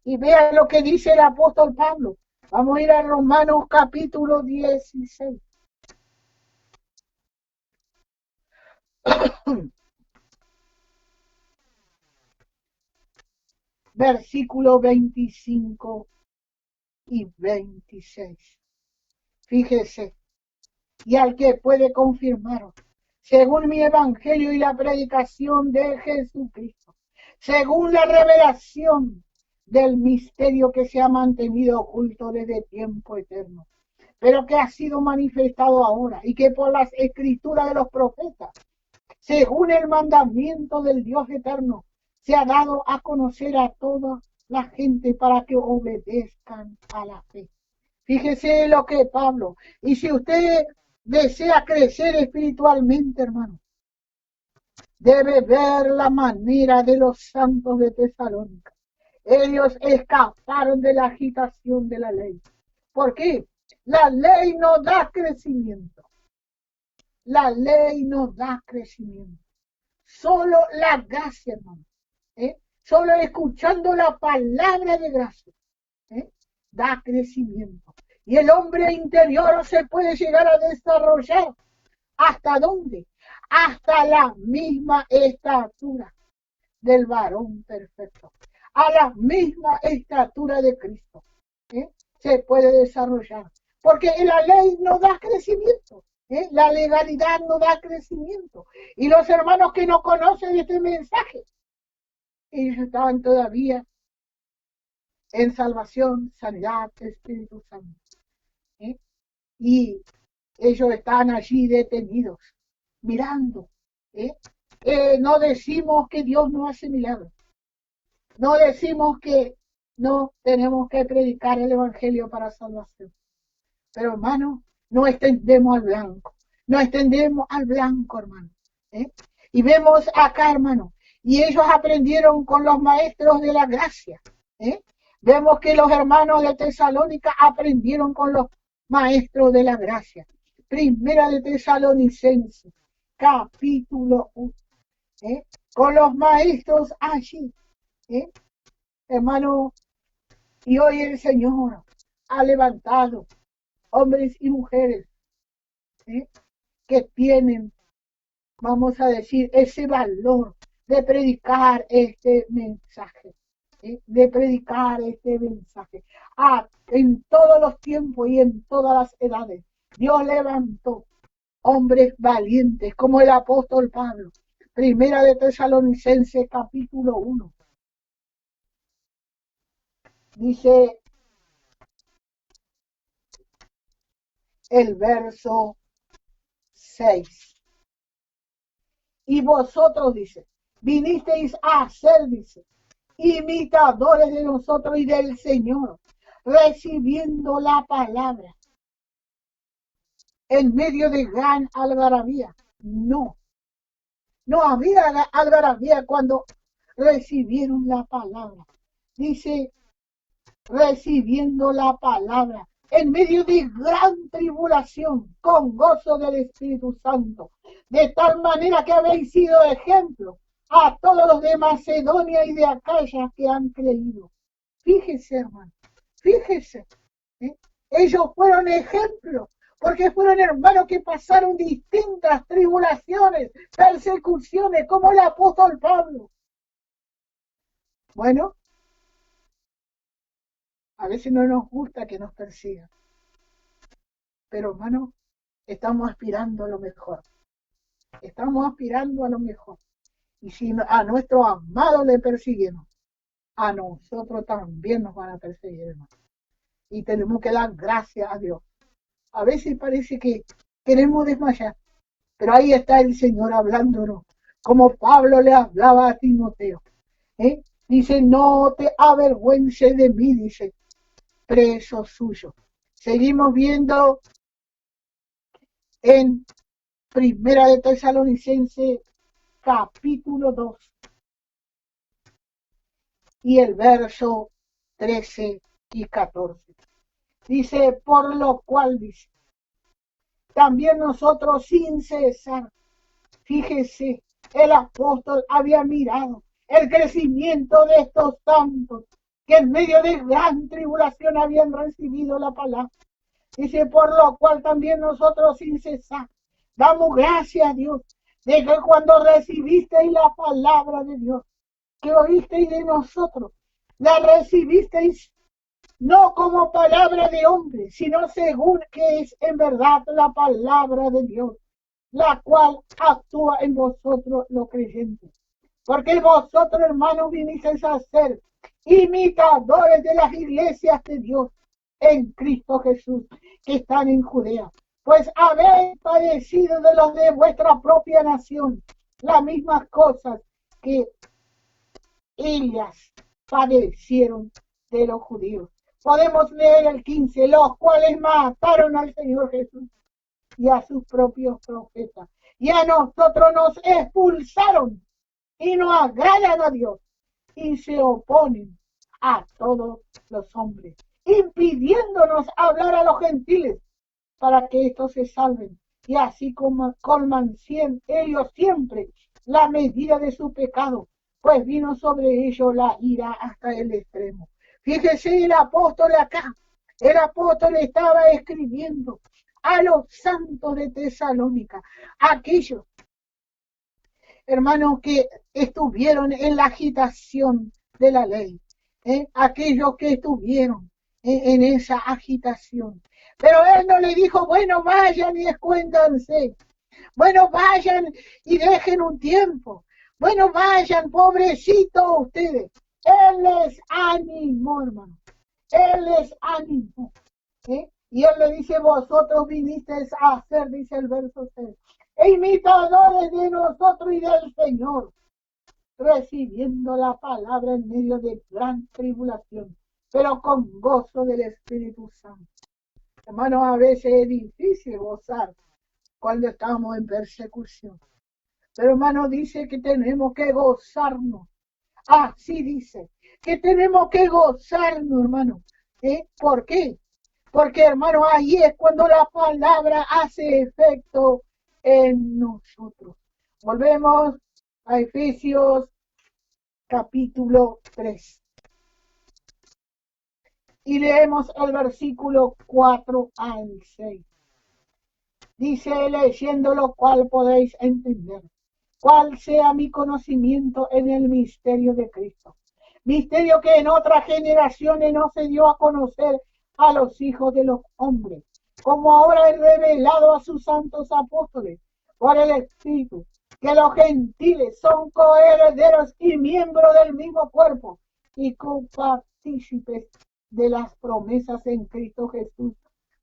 Y vean lo que dice el apóstol Pablo. Vamos a ir a Romanos capítulo 16. Versículo 25 y 26. Fíjese, y al que puede confirmaros, según mi evangelio y la predicación de Jesucristo, según la revelación del misterio que se ha mantenido oculto desde tiempo eterno, pero que ha sido manifestado ahora y que por las escrituras de los profetas, según el mandamiento del Dios eterno, se ha dado a conocer a toda la gente para que obedezcan a la fe. Fíjese lo que Pablo, y si usted desea crecer espiritualmente, hermano, debe ver la manera de los santos de Tesalónica. Ellos escaparon de la agitación de la ley. ¿Por qué? La ley no da crecimiento. La ley no da crecimiento. Solo la gracia, hermano. Solo escuchando la palabra de gracia da crecimiento. Y el hombre interior se puede llegar a desarrollar. ¿Hasta dónde? Hasta la misma estatura del varón perfecto. A la misma estatura de Cristo. Se puede desarrollar. Porque la ley no da crecimiento. La legalidad no da crecimiento. Y los hermanos que no conocen este mensaje, ellos estaban todavía en salvación, sanidad, Espíritu Santo. Y ellos están allí detenidos, mirando. No decimos que Dios no hace milagros. No decimos que no tenemos que predicar el Evangelio para salvación. Pero, hermano, no extendemos al blanco. No extendemos al blanco, hermano. Y vemos acá, hermano, y ellos aprendieron con los maestros de la gracia. Vemos que los hermanos de Tesalónica aprendieron con los maestros de la gracia. Primera de Tesalonicenses, capítulo 1. Con los maestros allí. Hermano, y hoy el Señor ha levantado hombres y mujeres que tienen, vamos a decir, ese valor de predicar este mensaje. De predicar este mensaje. En todos los tiempos y en todas las edades, Dios levantó hombres valientes como el apóstol Pablo Primera de Tesalonicenses capítulo 1. Dice el verso 6. Y vosotros, dice, vinisteis a ser, dice, imitadores de nosotros y del Señor, recibiendo la palabra en medio de gran algarabía. No había algarabía cuando recibieron la palabra. Dice, recibiendo la palabra en medio de gran tribulación, con gozo del Espíritu Santo, de tal manera que habéis sido ejemplo a todos los de Macedonia y de Acaya que han creído. Fíjese, hermano, fíjese, ellos fueron ejemplos, porque fueron hermanos que pasaron distintas tribulaciones, persecuciones, como el apóstol Pablo. Bueno, a veces no nos gusta que nos persigan, pero hermano, estamos aspirando a lo mejor. Estamos aspirando a lo mejor. Y si a nuestro amado le persiguen, a nosotros también nos van a perseguir, hermano. Y tenemos que dar gracias a Dios. A veces parece que queremos desmayar, pero ahí está el Señor hablándonos, como Pablo le hablaba a Timoteo. Dice, no te avergüences de mí, dice, preso suyo. Seguimos viendo en Primera de Tesalonicenses capítulo 2 y el verso 13 y 14. Dice, por lo cual, dice, también nosotros sin cesar, fíjese, el apóstol había mirado el crecimiento de estos santos que en medio de gran tribulación habían recibido la palabra. Dice, por lo cual también nosotros sin cesar damos gracias a Dios de que cuando recibisteis la palabra de Dios, que oísteis de nosotros, la recibisteis no como palabra de hombre, sino según que es en verdad la palabra de Dios, la cual actúa en vosotros los creyentes. Porque vosotros, hermanos, vinisteis a ser imitadores de las iglesias de Dios en Cristo Jesús, que están en Judea. Pues habéis padecido de los de vuestra propia nación las mismas cosas que ellas padecieron de los judíos. Podemos leer el 15, los cuales mataron al Señor Jesús y a sus propios profetas. Y a nosotros nos expulsaron y no agradan a Dios y se oponen a todos los hombres, impidiéndonos hablar a los gentiles para que estos se salven. Y así como colman ellos siempre la medida de su pecado, pues vino sobre ellos la ira hasta el extremo. Fíjese el apóstol acá. El apóstol estaba escribiendo a los santos de Tesalónica, aquellos hermanos que estuvieron en la agitación de la ley, aquellos que estuvieron en esa agitación. Pero él no le dijo, bueno, vayan y escuéndanse, bueno, vayan y dejen un tiempo, bueno, vayan, pobrecitos ustedes. Él les animó, hermano. Él les animó. Y él le dice, vosotros vinisteis a ser, dice el verso 6, imitadores de nosotros y del Señor, recibiendo la palabra en medio de gran tribulación, pero con gozo del Espíritu Santo. Hermano, a veces es difícil gozar cuando estamos en persecución. Pero hermano, dice que tenemos que gozarnos. Así dice, que tenemos que gozarnos, hermano. ¿Por qué? Porque, hermano, ahí es cuando la palabra hace efecto en nosotros. Volvemos a Efesios capítulo 3. Y leemos el versículo 4 al 6. Dice, leyendo lo cual podéis entender cuál sea mi conocimiento en el misterio de Cristo. Misterio que en otras generaciones no se dio a conocer a los hijos de los hombres, como ahora es revelado a sus santos apóstoles por el Espíritu, que los gentiles son coherederos y miembros del mismo cuerpo y copartícipes de las promesas en Cristo Jesús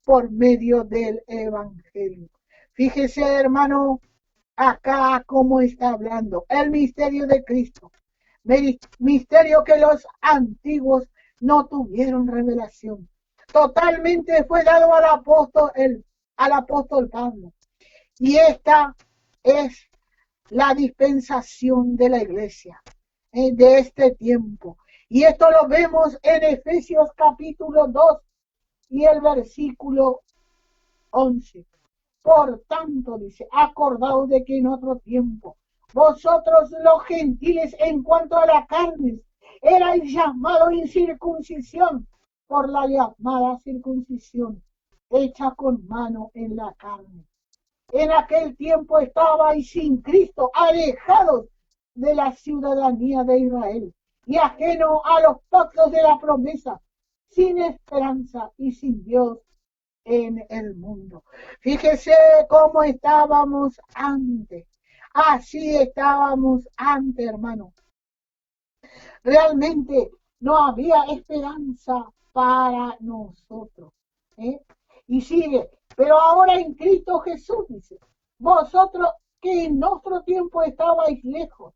por medio del Evangelio. Fíjese, hermano, acá cómo está hablando el misterio de Cristo, misterio que los antiguos no tuvieron revelación. Totalmente fue dado al apóstol Pablo. Y esta es la dispensación de la iglesia de este tiempo. Y esto lo vemos en Efesios capítulo 2 y el versículo 11. Por tanto, dice, acordaos de que en otro tiempo vosotros los gentiles en cuanto a la carne erais llamados incircuncisión por la llamada circuncisión hecha con mano en la carne. En aquel tiempo estabais sin Cristo, alejados de la ciudadanía de Israel y ajeno a los pactos de la promesa, sin esperanza y sin Dios en el mundo. Fíjese cómo estábamos antes. Así estábamos antes, hermano. Realmente no había esperanza para nosotros. Y sigue, pero ahora en Cristo Jesús, dice, vosotros que en nuestro tiempo estabais lejos,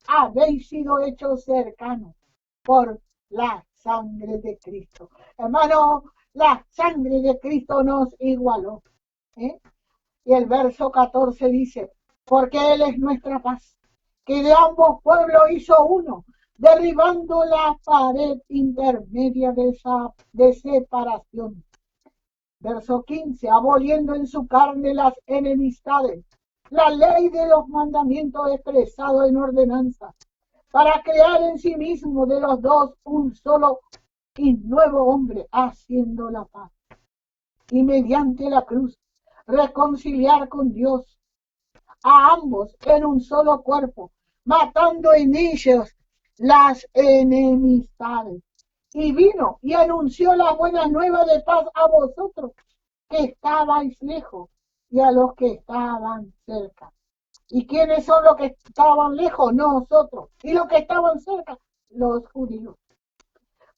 habéis sido hechos cercanos por la sangre de Cristo. Hermano, la sangre de Cristo nos igualó. Y el verso 14 dice, porque Él es nuestra paz, que de ambos pueblos hizo uno, derribando la pared intermedia de separación. Verso 15, aboliendo en su carne las enemistades, la ley de los mandamientos expresado en ordenanza, para crear en sí mismo de los dos un solo y nuevo hombre, haciendo la paz. Y mediante la cruz, reconciliar con Dios a ambos en un solo cuerpo, matando en ellos las enemistades. Y vino y anunció la buena nueva de paz a vosotros que estabais lejos y a los que estaban cerca. ¿Y quiénes son los que estaban lejos? Nosotros. ¿Y los que estaban cerca? Los judíos.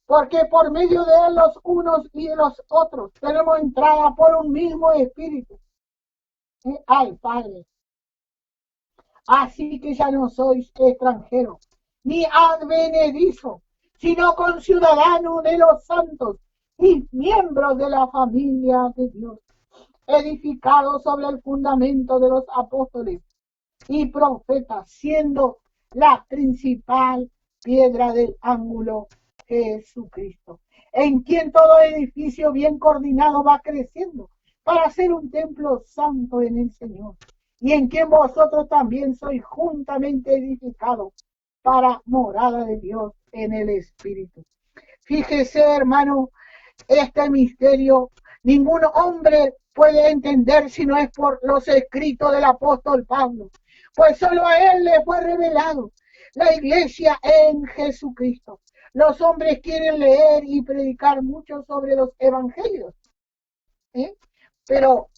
Porque por medio de él los unos y de los otros tenemos entrada por un mismo espíritu al Padre. Así que ya no sois extranjeros, ni advenedizos, sino conciudadanos de los santos y miembros de la familia de Dios, edificados sobre el fundamento de los apóstoles y profetas, siendo la principal piedra del ángulo Jesucristo, en quien todo edificio bien coordinado va creciendo para ser un templo santo en el Señor, y en quien vosotros también sois juntamente edificados para morada de Dios en el Espíritu. Fíjese, hermano, este misterio ningún hombre puede entender si no es por los escritos del apóstol Pablo, pues solo a él le fue revelado la iglesia en Jesucristo. Los hombres quieren leer y predicar mucho sobre los evangelios, pero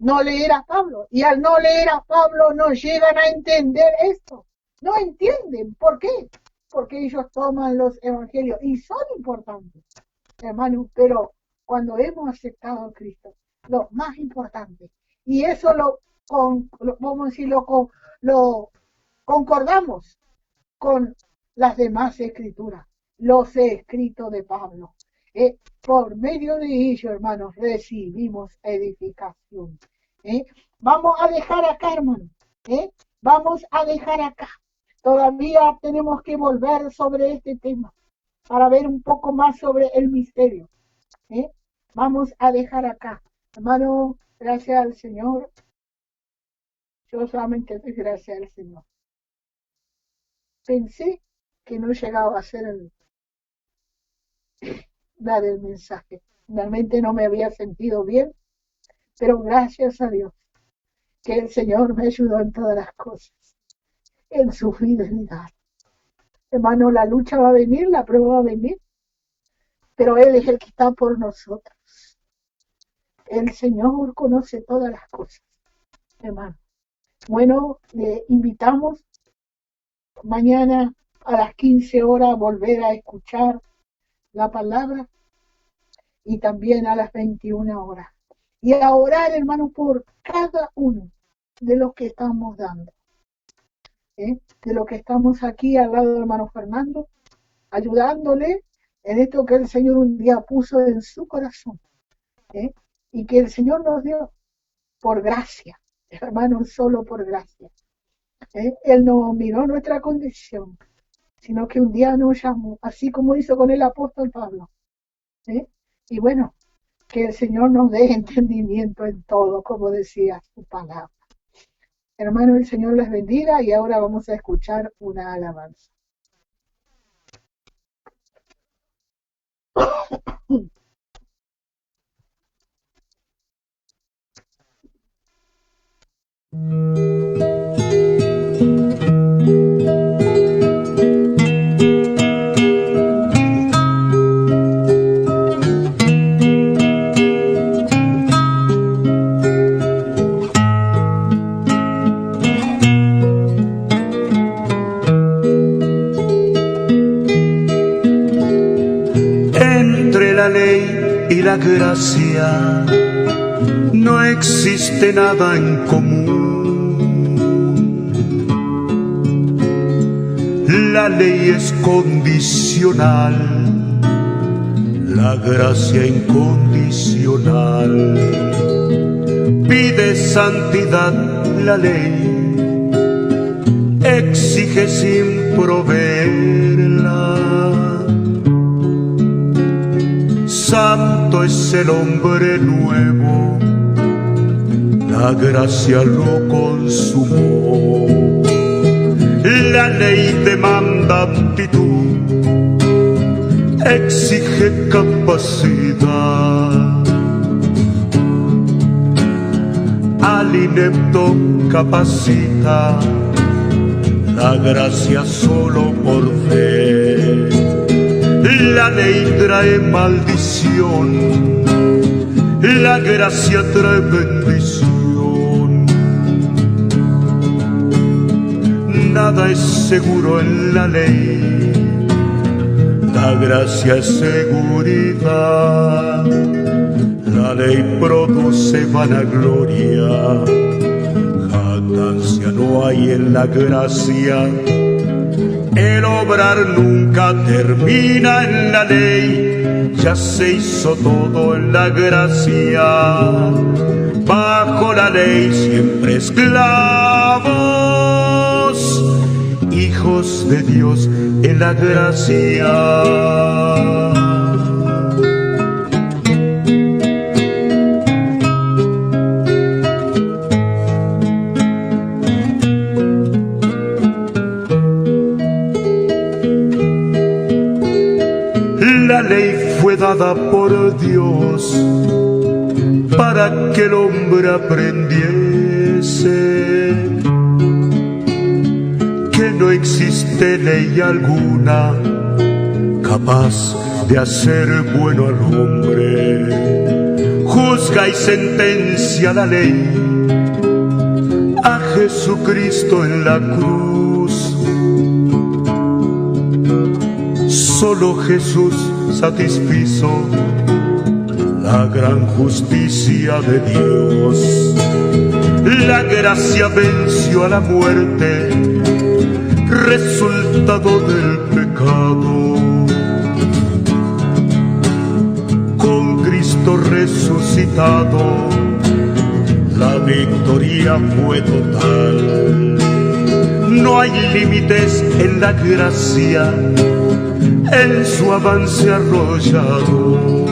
no leer a Pablo, y al no leer a Pablo no llegan a entender esto. No entienden. ¿Por qué? Porque ellos toman los evangelios y son importantes, hermano, pero cuando hemos aceptado a Cristo, lo más importante, y eso vamos a decirlo, lo concordamos con las demás escrituras, los escritos de Pablo. Por medio de ello, hermanos, recibimos edificación. Vamos a dejar acá, hermanos. Vamos a dejar acá. Todavía tenemos que volver sobre este tema para ver un poco más sobre el misterio. Vamos a dejar acá. Hermano, gracias al Señor. Yo solamente doy gracias al Señor. Pensé que no llegaba a ser dar el mensaje. Realmente no me había sentido bien, pero gracias a Dios que el Señor me ayudó en todas las cosas, en su fidelidad. Hermano, la lucha va a venir, la prueba va a venir, pero Él es el que está por nosotros. El Señor conoce todas las cosas, hermano. Bueno, le invitamos mañana a las 15 horas a volver a escuchar la palabra y también a las 21 horas. Y a orar, hermano, por cada uno de los que estamos dando. De los que estamos aquí al lado del hermano Fernando, ayudándole en esto que el Señor un día puso en su corazón. Y que el Señor nos dio por gracia, hermano, solo por gracia. Él no miró nuestra condición, sino que un día nos llamó, así como hizo con el apóstol Pablo. Y bueno, que el Señor nos dé entendimiento en todo, como decía su palabra. Hermano, el Señor les bendiga y ahora vamos a escuchar una alabanza. Entre la ley y la gracia no existe nada en común. La ley es condicional, la gracia incondicional. Pide santidad la ley, exige sin proveerla. Santo es el hombre nuevo, la gracia lo consumó. La ley demanda aptitud, exige capacidad. Al inepto capacita, la gracia solo por fe. La ley trae maldición, la gracia trae bendición. Nada es seguro en la ley, la gracia es seguridad. La ley produce vanagloria, jactancia no hay en la gracia. El obrar nunca termina en la ley, ya se hizo todo en la gracia. Bajo la ley siempre esclavos, hijos de Dios en la gracia. La ley fue dada por Dios para que el hombre aprendiese que no existe ley alguna capaz de hacer bueno al hombre. Juzga y sentencia la ley a Jesucristo en la cruz. Solo Jesús satisfizo la gran justicia de Dios. La gracia venció a la muerte, resultado del pecado. Con Cristo resucitado, la victoria fue total. No hay límites en la gracia, en su avance arrollador.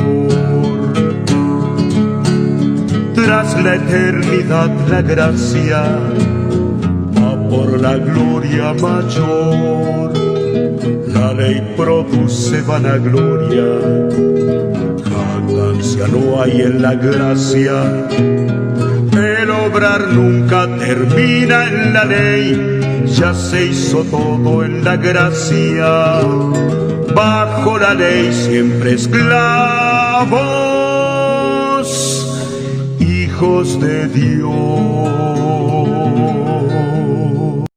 Tras la eternidad la gracia va por la gloria mayor. La ley produce vanagloria, jactancia no hay en la gracia. El obrar nunca termina en la ley, ya se hizo todo en la gracia. Bajo la ley siempre esclavos, hijos de Dios.